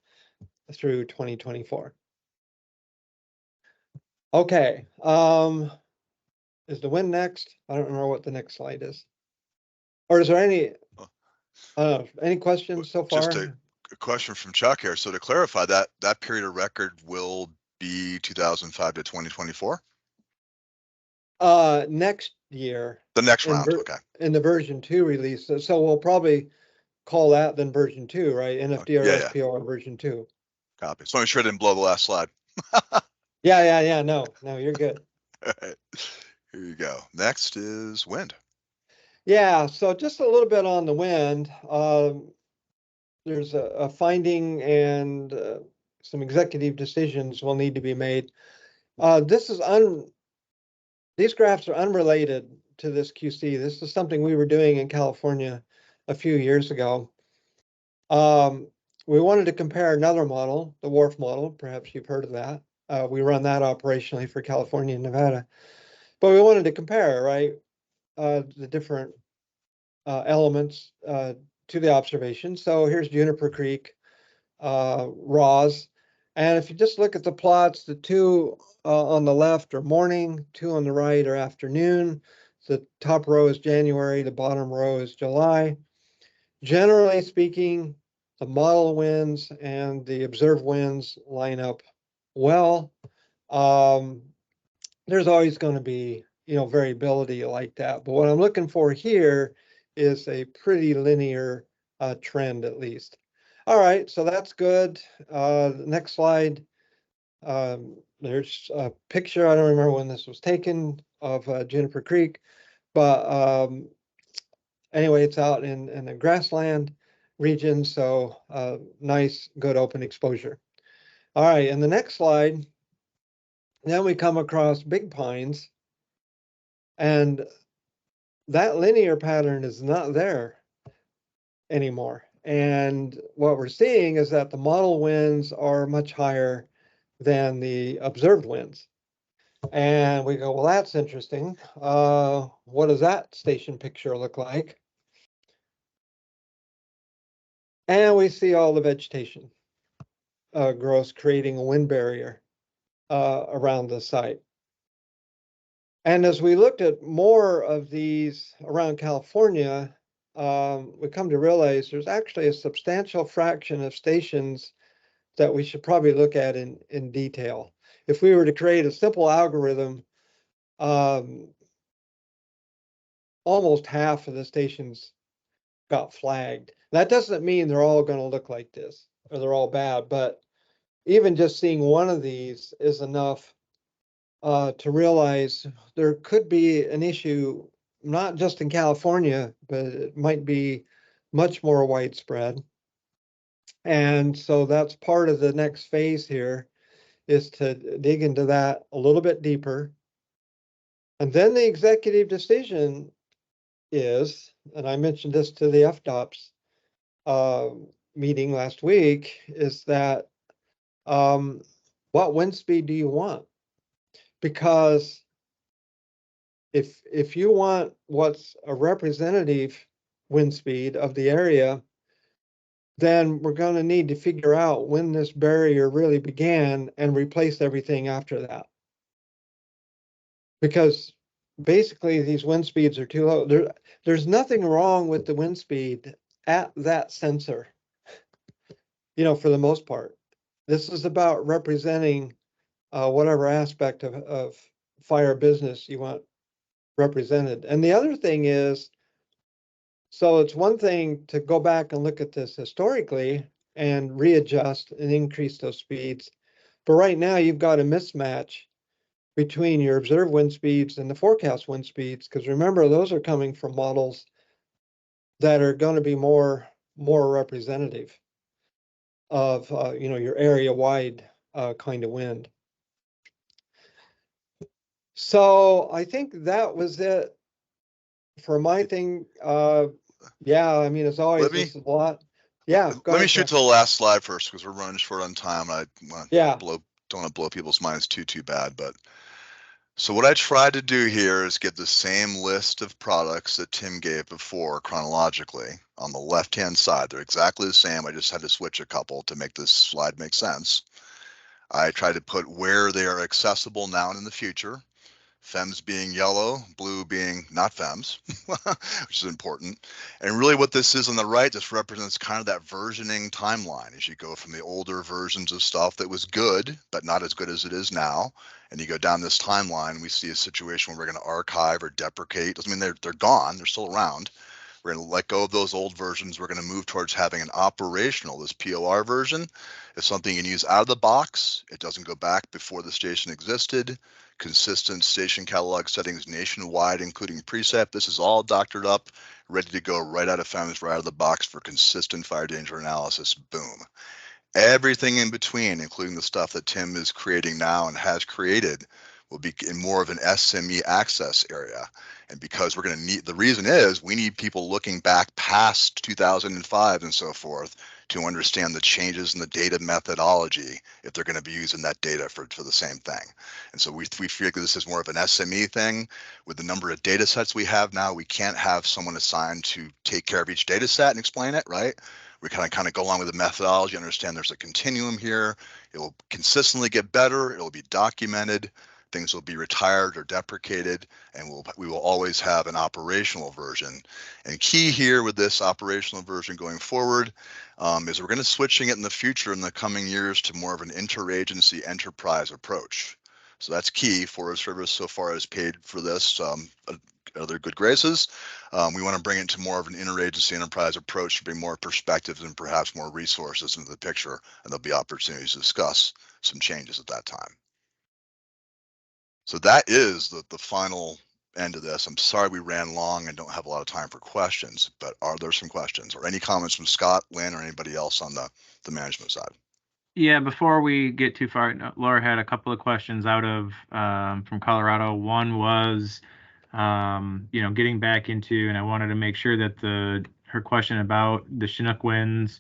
through 2024. Okay, is the wind next? I don't remember what the next slide is. Or is there any questions so far? Just a question from Chuck here. So to clarify, that period of record will be 2005 to 2024? Next year. The next round, okay. In the version 2 release. So we'll probably call that then version 2, right? NFDRS POR version 2. Copy. So I'm sure I didn't blow the last slide. Yeah. No, you're good. All right. Here you go. Next is wind. Yeah, so just a little bit on the wind. There's a finding and some executive decisions will need to be made. These graphs are unrelated to this QC. This is something we were doing in California a few years ago. We wanted to compare another model, the WRF model. Perhaps you've heard of that. We run that operationally for California and Nevada. But we wanted to compare, right, the different elements to the observation. So here's Juniper Creek, raws. And if you just look at the plots, the two on the left are morning, two on the right are afternoon. The top row is January, the bottom row is July. Generally speaking, the model winds and the observed winds line up well. There's always going to be, variability like that. But what I'm looking for here is a pretty linear trend, at least. All right, so that's good. Next slide. There's a picture, I don't remember when this was taken, of Juniper Creek, but anyway, it's out in the grassland region, so nice, good open exposure. All right, and the next slide, then we come across big pines, and that linear pattern is not there anymore. And what we're seeing is that the model winds are much higher than the observed winds. And we go, well, that's interesting. What does that station picture look like? And we see all the vegetation growth creating a wind barrier around the site. And as we looked at more of these around California, we come to realize there's actually a substantial fraction of stations that we should probably look at in detail. If we were to create a simple algorithm, almost half of the stations got flagged. That doesn't mean they're all going to look like this or they're all bad, but even just seeing one of these is enough to realize there could be an issue, not just in California, but it might be much more widespread. And so that's part of the next phase here, is to dig into that a little bit deeper. And then the executive decision is, and I mentioned this to the FDOPS meeting last week, is that what wind speed do you want? Because if you want what's a representative wind speed of the area, then we're going to need to figure out when this barrier really began and replace everything after that. Because basically these wind speeds are too low. There's nothing wrong with the wind speed at that sensor, for the most part. This is about representing whatever aspect of fire business you want represented. And the other thing is, so it's one thing to go back and look at this historically and readjust and increase those speeds. But right now you've got a mismatch between your observed wind speeds and the forecast wind speeds, because remember, those are coming from models that are going to be more representative of your area wide kind of wind. So I think that was it for my thing. Yeah, I mean, as always, this is a lot. Yeah, let me shoot to the last slide first, because we're running short on time. I want to don't want to blow people's minds too bad, but so what I tried to do here is get the same list of products that Tim gave before chronologically on the left-hand side. They're exactly the same. I just had to switch a couple to make this slide make sense. I tried to put where they are accessible now and in the future. FEMS being yellow, blue being not FEMS, which is important. And really what this is on the right just represents kind of that versioning timeline as you go from the older versions of stuff that was good, but not as good as it is now. And you go down this timeline, we see a situation where we're going to archive or deprecate. Doesn't mean they're gone, they're still around. We're going to let go of those old versions. We're going to move towards having an operational, this POR version is something you can use out of the box. It doesn't go back before the station existed. Consistent station catalog settings nationwide, including preset. This is all doctored up, ready to go right out of FEMS, right out of the box for consistent fire danger analysis. Boom. Everything in between, including the stuff that Tim is creating now and has created, will be in more of an SME access area. And because we're going to need, the reason is we need people looking back past 2005 and so forth to understand the changes in the data methodology if they're going to be using that data for the same thing. And so we feel this is more of an SME thing. With the number of data sets we have now, we can't have someone assigned to take care of each data set and explain it, right? We kind of go along with the methodology, understand there's a continuum here. It will consistently get better. It will be documented. Things will be retired or deprecated, and we will always have an operational version. And key here with this operational version going forward is we're going to switching it in the future in the coming years to more of an interagency enterprise approach. So that's key. Forest Service so far has paid for this. Other good graces. We want to bring it to more of an interagency enterprise approach to bring more perspectives and perhaps more resources into the picture, and there'll be opportunities to discuss some changes at that time. So that is the final end of this. I'm sorry we ran long and don't have a lot of time for questions, but are there some questions or any comments from Scott, Lynn, or anybody else on the management side? Yeah, before we get too far, Laura had a couple of questions out of from Colorado. One was, getting back into, and I wanted to make sure that her question about the Chinook winds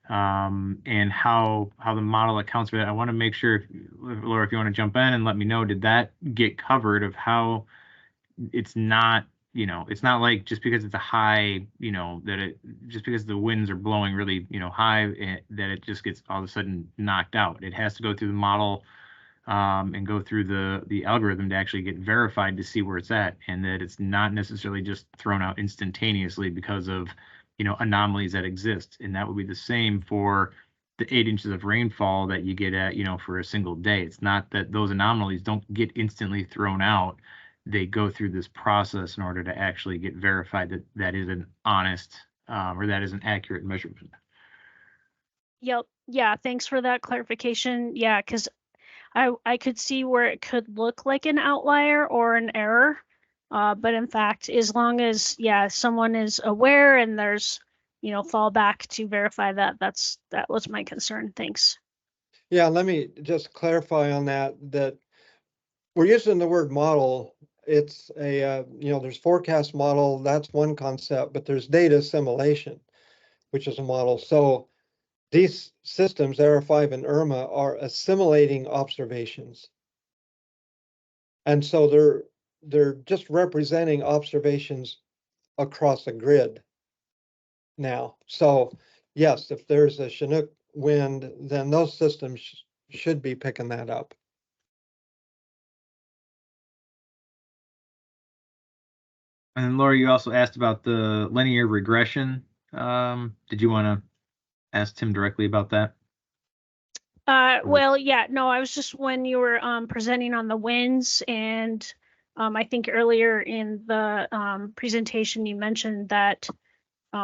and how the model accounts for that. I want to make sure, Laura, if you want to jump in and let me know, did that get covered of how it's not, it's not like just because it's a high, just because the winds are blowing really, high, that it just gets all of a sudden knocked out. It has to go through the model and go through the algorithm to actually get verified to see where it's at, and that it's not necessarily just thrown out instantaneously because of, anomalies that exist. And that would be the same for the 8 inches of rainfall that you get at, for a single day. It's not that those anomalies don't get instantly thrown out. They go through this process in order to actually get verified that that is an honest or that is an accurate measurement. Yep. Yeah. Thanks for that clarification. Yeah, because I could see where it could look like an outlier or an error. But in fact, as long as, someone is aware and there's, fallback to verify that, that was my concern. Thanks. Yeah, let me just clarify on that we're using the word model. It's a, there's forecast model, that's one concept, but there's data assimilation, which is a model. So these systems, ERA5 and IRMA, are assimilating observations. And so they're just representing observations across a grid now. So yes, if there's a Chinook wind, then those systems should be picking that up. And then Laura, you also asked about the linear regression. Did you want to ask Tim directly about that? Well, yeah, no, I was just when you were presenting on the winds, and I think earlier in the presentation you mentioned that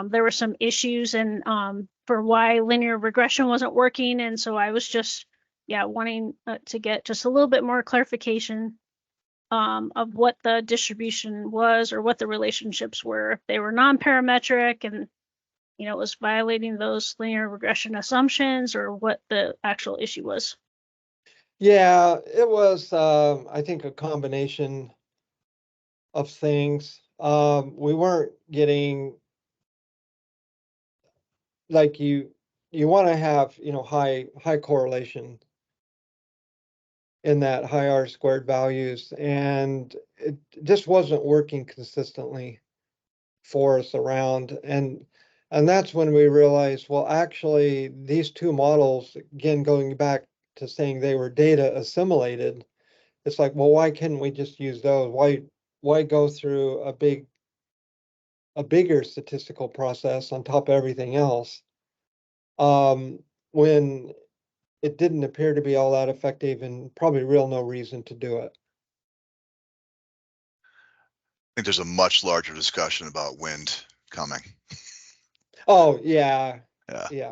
there were some issues and for why linear regression wasn't working, and so I was just wanting to get just a little bit more clarification of what the distribution was or what the relationships were, if they were non-parametric and it was violating those linear regression assumptions, or what the actual issue was. Yeah, it was, I think, a combination of things. We weren't getting, like, you want to have, high correlation in that high R² values, and it just wasn't working consistently for us around. And that's when we realized, well, actually, these two models, again, going back to saying they were data assimilated, it's like, well, why couldn't we just use those? Why go through a bigger statistical process on top of everything else when it didn't appear to be all that effective and probably no reason to do it. I think there's a much larger discussion about wind coming. Oh, yeah. Yeah. Yeah.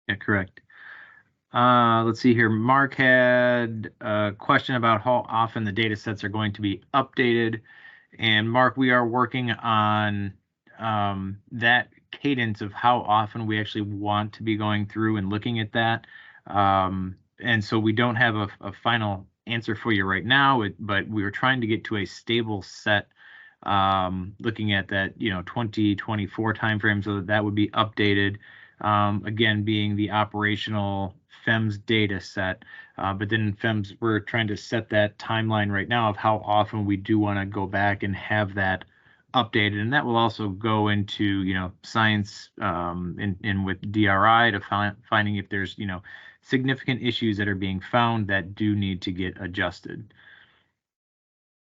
Yeah, correct. Let's see here. Mark had a question about how often the data sets are going to be updated. And Mark, we are working on that cadence of how often we actually want to be going through and looking at that. And so we don't have a final answer for you right now, but we were trying to get to a stable set looking at that, 2024 timeframe, so that would be updated. Again, being the operational FEMS data set. But then FEMS, we're trying to set that timeline right now of how often we do want to go back and have that updated, and that will also go into science and with DRI to finding if there's significant issues that are being found that do need to get adjusted.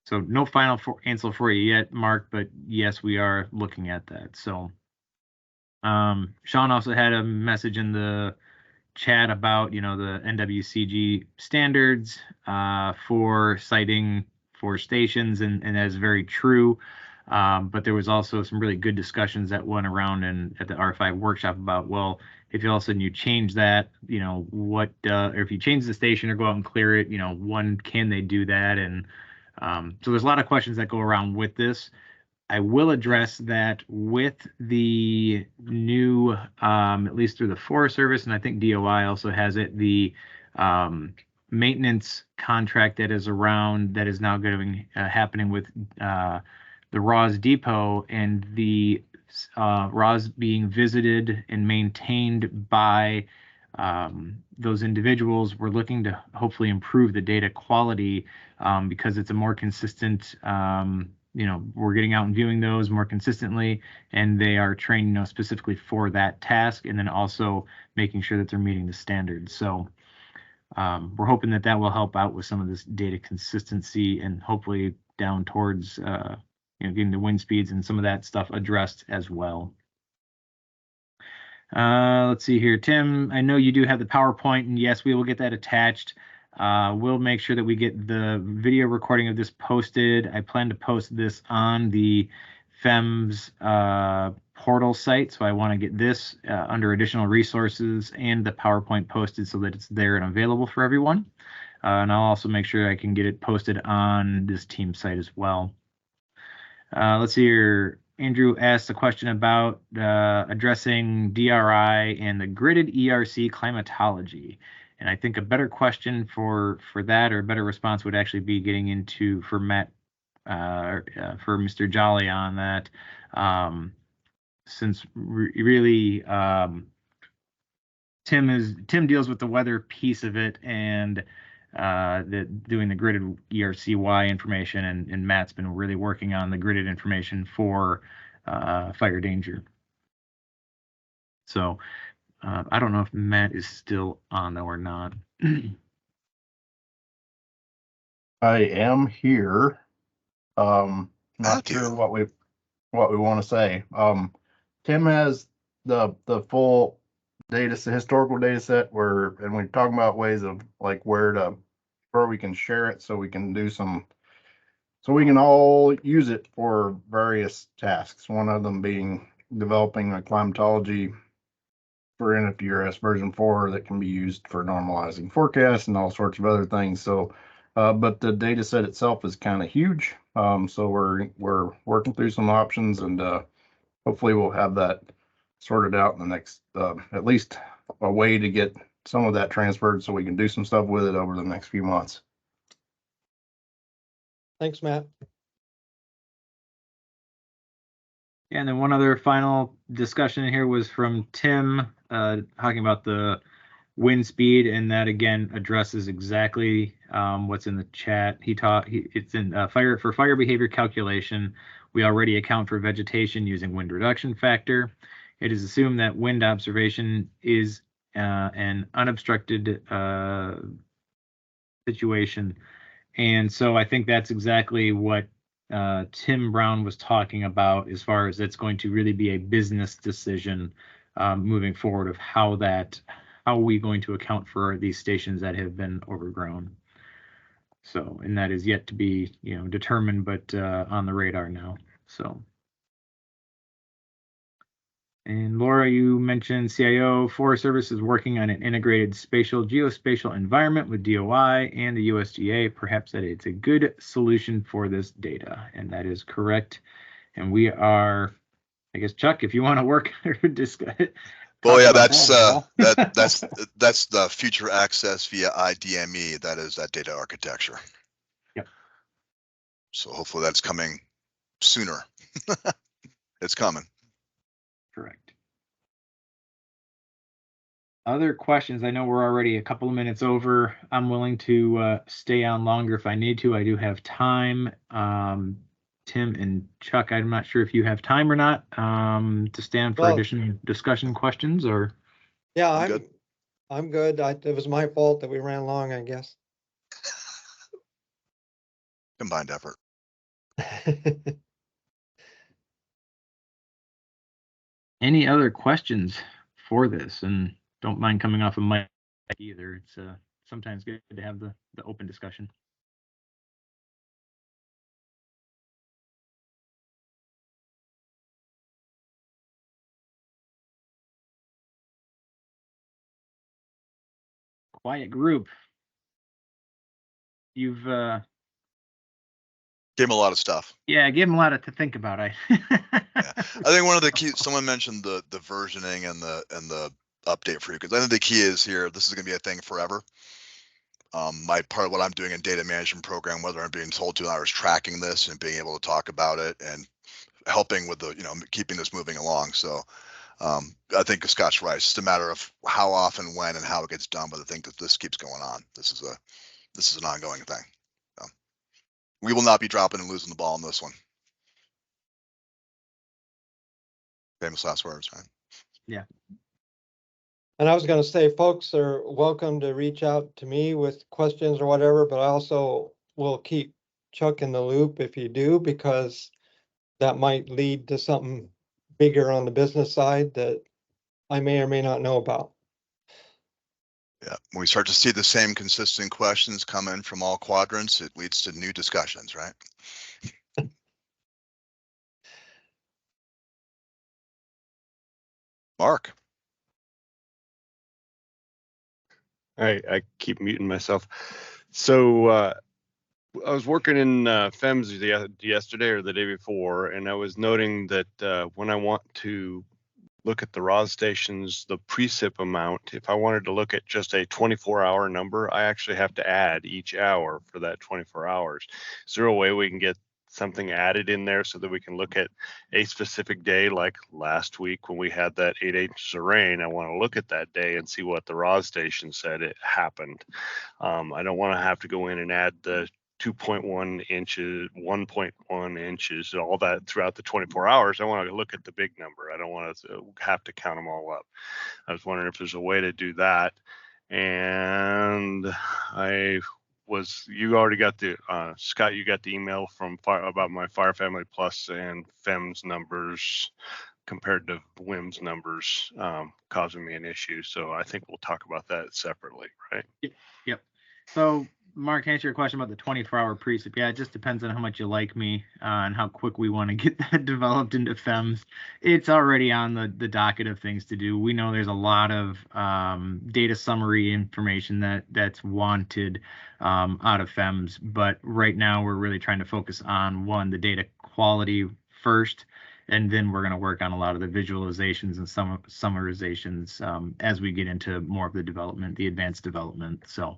So no final answer for you yet, Mark, but yes, we are looking at that. So Sean also had a message in the chat about the NWCG standards for siting for stations, and that is very true. But there was also some really good discussions that went around and at the R5 workshop about, well, if all of a sudden you change that, what, or if you change the station or go out and clear it, when can they do that? And so there's a lot of questions that go around with this. I will address that with the new, at least through the Forest Service, and I think DOI also has it, the maintenance contract that is around, that is now going happening with the Ross Depot, and the Ross being visited and maintained by those individuals. We're looking to hopefully improve the data quality because it's a more consistent, we're getting out and viewing those more consistently, and they are trained, specifically for that task, and then also making sure that they're meeting the standards. So we're hoping that will help out with some of this data consistency, and hopefully down towards getting the wind speeds and some of that stuff addressed as well. Let's see here, Tim, I know you do have the PowerPoint, and yes, we will get that attached. We'll make sure that we get the video recording of this posted. I plan to post this on the FEMS portal site, so I want to get this under additional resources and the PowerPoint posted so that it's there and available for everyone. And I'll also make sure I can get it posted on this team site as well. Let's see here. Andrew asked a question about addressing DRI and the gridded ERC climatology. And I think a better question for that, or a better response, would actually be getting into for Matt, for Mr. Jolly on that. Since really Tim deals with the weather piece of it, and doing the gridded ERCY information, and Matt's been really working on the gridded information for fire danger. So I don't know if Matt is still on though or not. I am here. Not sure what we want to say. Tim has the full data set, historical data set, and we're talking about ways of like where we can share it, so we can do some, so we can all use it for various tasks. One of them being developing a climatology for NFDRS version 4 that can be used for normalizing forecasts and all sorts of other things. So, but the data set itself is kind of huge. So we're working through some options, and hopefully we'll have that sorted out in the next, at least a way to get some of that transferred so we can do some stuff with it over the next few months. Thanks, Matt. Yeah, and then one other final discussion here was from Tim, talking about the wind speed, and that again addresses exactly what's in the chat. It's in fire behavior calculation. We already account for vegetation using wind reduction factor. It is assumed that wind observation is an unobstructed situation, and so I think that's exactly what Tim Brown was talking about, as far as it's going to really be a business decision moving forward of how are we going to account for these stations that have been overgrown. So, and that is yet to be determined, but on the radar now. So, and Laura, you mentioned CIO Forest Service is working on an integrated geospatial environment with DOI and the USDA. Perhaps that it's a good solution for this data, and that is correct. And we are, I guess, Chuck, if you want to work or discuss it. Well, yeah, that's the future access via IDME. That is that data architecture. Yep. So hopefully that's coming sooner. It's coming. Correct. Other questions? I know we're already a couple of minutes over. I'm willing to stay on longer if I need to. I do have time. Tim and Chuck, I'm not sure if you have time or not to stand for additional discussion questions or. Yeah, I'm good. It was my fault that we ran long, I guess. Combined effort. Any other questions for this? And don't mind coming off a mic either. It's sometimes good to have the open discussion. Quiet group. You've gave him a lot of stuff. Yeah, gave him a lot to think about. Yeah. I think one of the key, someone mentioned the versioning and the update for you, because I think the key is here, this is going to be a thing forever. My part of what I'm doing in data management program, whether I'm being told to or not, is tracking this and being able to talk about it and helping with the, keeping this moving along. So I think Scott's right. It's just a matter of how often, when, and how it gets done. But I think that this keeps going on. This is an ongoing thing. So we will not be dropping and losing the ball on this one. Famous last words, right? Yeah. And I was going to say, folks are welcome to reach out to me with questions or whatever, but I also will keep Chuck in the loop if you do, because that might lead to something bigger on the business side that I may or may not know about. Yeah, when we start to see the same consistent questions come in from all quadrants, it leads to new discussions, right? Mark. I keep muting myself. So I was working in FEMS yesterday or the day before, and I was noting that when I want to look at the ROS stations, the precip amount, if I wanted to look at just a 24-hour number, I actually have to add each hour for that 24 hours. Is there a way we can get something added in there so that we can look at a specific day, like last week when we had that 8 inches of rain? I want to look at that day and see what the ROS station said it happened. I don't want to have to go in and add the 2.1 inches, 1.1 inches, all that throughout the 24 hours. I want to look at the big number. I don't want to have to count them all up. I was wondering if there's a way to do that. And you already got the, Scott, you got the email from about my Fire Family Plus and FEMS numbers compared to WIMS numbers, causing me an issue. So I think we'll talk about that separately, right? Yep. So Mark, answer your question about the 24-hour precip. Yeah, it just depends on how much you like me and how quick we want to get that developed into FEMS. It's already on the docket of things to do. We know there's a lot of data summary information that's wanted out of FEMS, but right now we're really trying to focus on the data quality first, and then we're going to work on a lot of the visualizations and some summarizations as we get into more of the development, the advanced development. So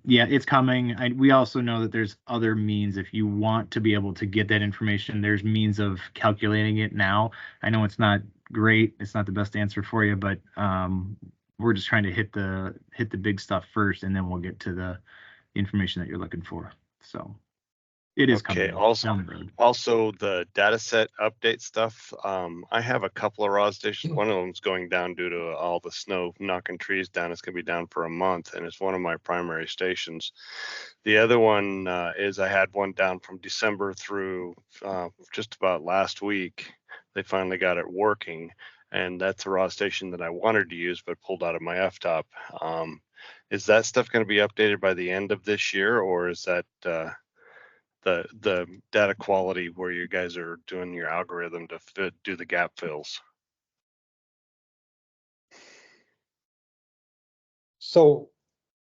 yeah, it's coming. We also know that there's other means. If you want to be able to get that information, there's means of calculating it now. I know it's not great. It's not the best answer for you, but we're just trying to hit the big stuff first, and then we'll get to the information that you're looking for. So it is okay. coming. Also the data set update stuff. I have a couple of ROS stations. One of them's going down due to all the snow knocking trees down. It's going to be down for a month, and it's one of my primary stations. The other one is I had one down from December through just about last week. They finally got it working, and that's a ROS station that I wanted to use but pulled out of my F-top. Is that stuff going to be updated by the end of this year, or is that the data quality where you guys are doing your algorithm to do the gap fills? So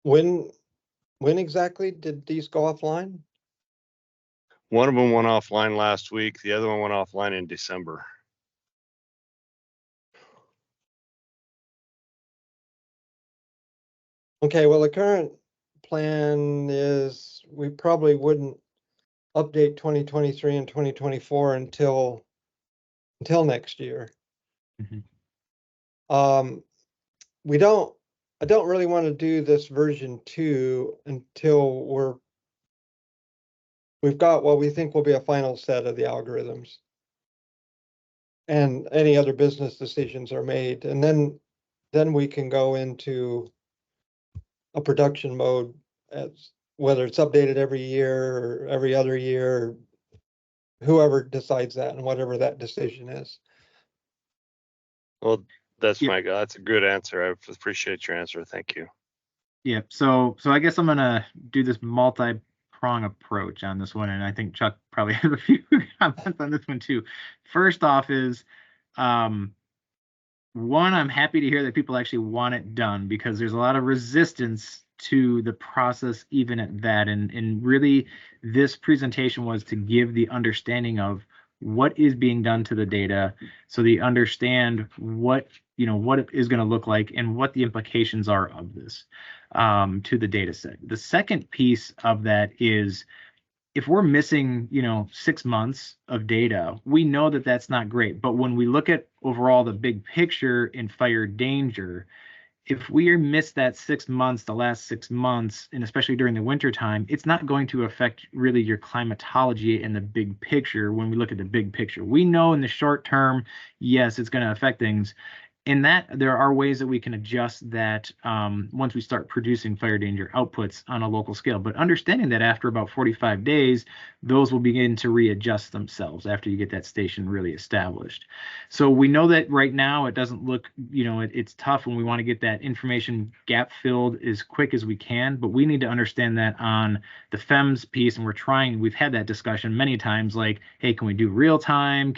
when exactly did these go offline? One of them went offline last week. The other one went offline in December. Okay, well, the current plan is we probably wouldn't update 2023 and 2024 until next year. Mhm. I don't really want to do this version 2 until we've got what we think will be a final set of the algorithms. And any other business decisions are made. And then we can go into a production mode, as whether it's updated every year or every other year, whoever decides that and whatever that decision is. Well, that's Yep. that's a good answer. I appreciate your answer. Thank you. Yeah, so I guess I'm gonna do this multi-prong approach on this one, and I think Chuck probably has a few comments on this one too. First off is, one, I'm happy to hear that people actually want it done, because there's a lot of resistance to the process even at that, and really this presentation was to give the understanding of what is being done to the data, so they understand what it is going to look like and what the implications are of this to the data set. The second piece of that is, if we're missing 6 months of data, we know that that's not great. But when we look at overall the big picture in fire danger, if we miss that 6 months, the last 6 months, and especially during the winter time, it's not going to affect really your climatology and the big picture. When we look at the big picture, we know in the short term, yes, it's going to affect things. In that, there are ways that we can adjust that once we start producing fire danger outputs on a local scale. But understanding that after about 45 days, those will begin to readjust themselves after you get that station really established. So we know that right now it doesn't look, it's tough, and we want to get that information gap filled as quick as we can. But we need to understand that on the FEMS piece, and we've had that discussion many times, like, hey, can we do real time?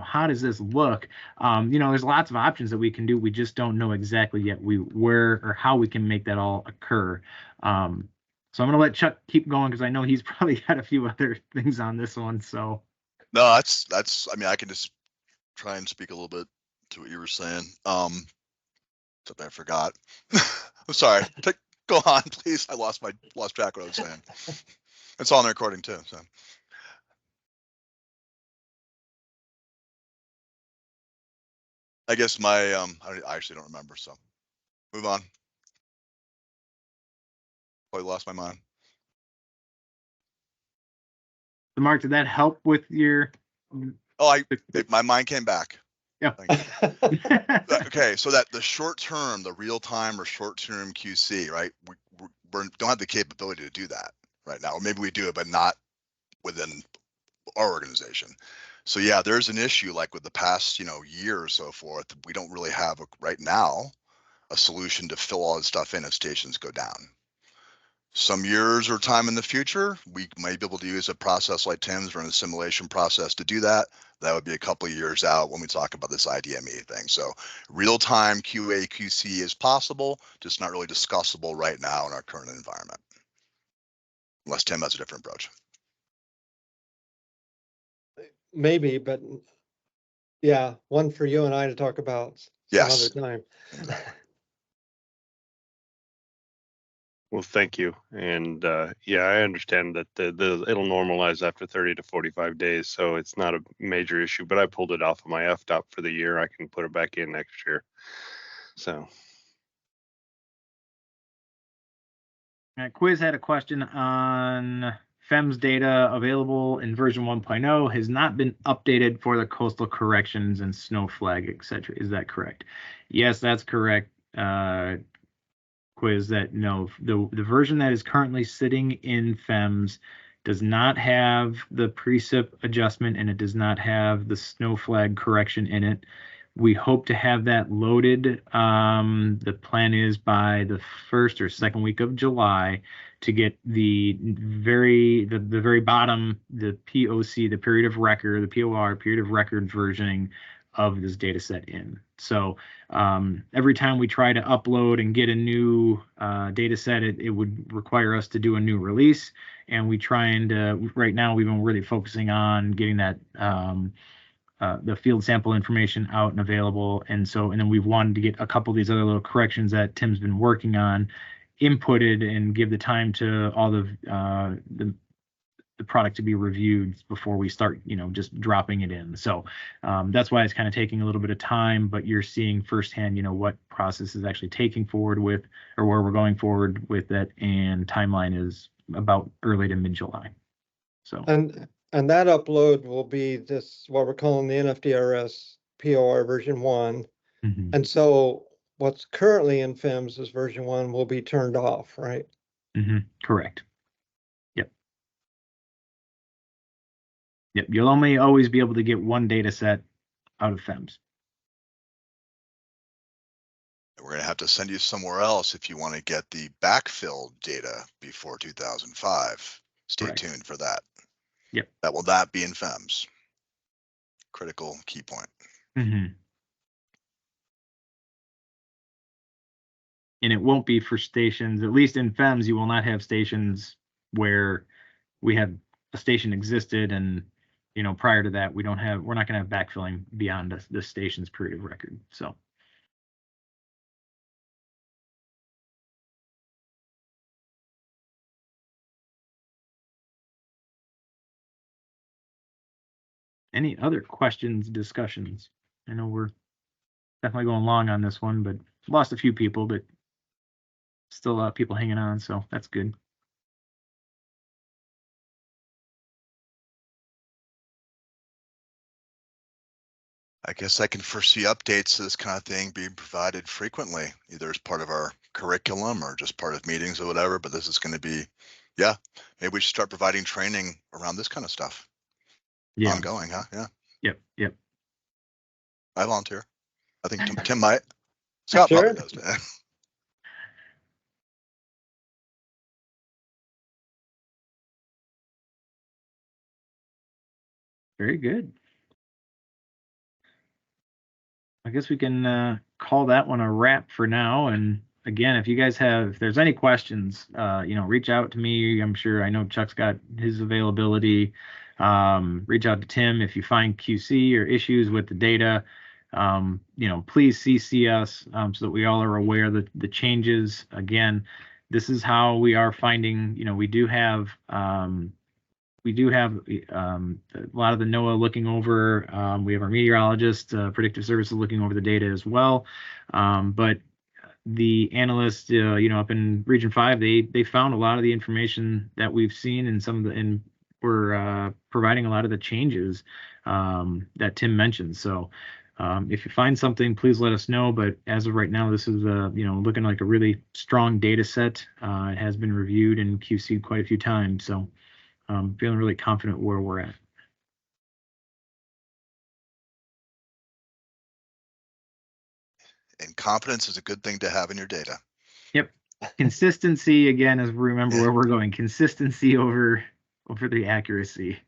How does this look? There's lots of options that we can do. We just don't know exactly yet where or how we can make that all occur. So I'm going to let Chuck keep going, because I know he's probably got a few other things on this one. So no, that's I mean, I can just try and speak a little bit to what you were saying. Something I forgot. I'm sorry. Go on, please. I lost track of what I was saying. It's all in the recording too. So I guess I actually don't remember. So move on. Probably lost my mind. So Mark, did that help with your? Oh, my mind came back. Yeah. Okay, so that the short term, the real time or short term QC, right? We don't have the capability to do that right now, or maybe we do it, but not within our organization. So yeah, there's an issue like with the past, year or so forth. We don't really have right now a solution to fill all this stuff in if stations go down. Some years or time in the future, we might be able to use a process like TIMS, run a simulation process to do that. That would be a couple of years out when we talk about this IDME thing. So real-time QA, QC is possible, just not really discussable right now in our current environment. Unless Tim has a different approach. Maybe, but yeah, one for you and I to talk about some other time. Well, thank you. And yeah, I understand that it'll normalize after 30 to 45 days, so it's not a major issue. But I pulled it off of my FDOP for the year. I can put it back in next year. So. Quiz had a question on FEMS data available in version 1.0 has not been updated for the coastal corrections and snow flag, etc. Is that correct? Yes, that's correct. Quiz, that no, the version that is currently sitting in FEMS does not have the precip adjustment, and it does not have the snow flag correction in it. We hope to have that loaded. The plan is by the first or second week of July to get the very bottom, the POC, the period of record, the POR, period of record versioning of this data set in. So every time we try to upload and get a new data set, it would require us to do a new release. And we try and right now we've been really focusing on getting that the field sample information out and available. And then we've wanted to get a couple of these other little corrections that Tim's been working on inputted and give the time to all the the product to be reviewed before we start, just dropping it in. So that's why it's kind of taking a little bit of time, but you're seeing firsthand, what process is actually taking forward with, or where we're going forward with it, and timeline is about early to mid-July. So and that upload will be this, what we're calling the NFDRS POR version 1. Mhm. And so what's currently in FEMS is version 1 will be turned off, right? Correct. Yep, you'll only always be able to get one data set out of FEMS. We're going to have to send you somewhere else if you want to get the backfill data before 2005. Stay Correct. tuned for that. Yep. That will not be in FEMS. Critical key point. And it won't be for stations, at least in FEMS, you will not have stations where we have a station existed and, prior to that, we're not going to have backfilling beyond the station's period of record. So. Any other questions, discussions? I know we're definitely going long on this one, but lost a few people, but still a lot of people hanging on, so that's good. I guess I can foresee updates to this kind of thing being provided frequently, either as part of our curriculum or just part of meetings or whatever, but this is going to be, yeah, maybe we should start providing training around this kind of stuff. Yeah. Ongoing, huh? Yeah. Yep. I volunteer. I think Tim might. Scott Sure. probably does. Very good. I guess we can call that one a wrap for now. And again, if there's any questions, reach out to me. I know Chuck's got his availability. Reach out to Tim if you find QC or issues with the data. Please CC us so that we all are aware that the changes. Again, this is how we are finding. We do have a lot of the NOAA looking over. We have our meteorologist, predictive services looking over the data as well. But the analysts, up in Region 5, they found a lot of the information that we've seen, and we're providing a lot of the changes that Tim mentioned. So if you find something, please let us know. But as of right now, this is looking like a really strong data set. It has been reviewed and QC'd quite a few times. So feeling really confident where we're at. And confidence is a good thing to have in your data. Yep. Consistency, again, as we remember where we're going, consistency over the accuracy.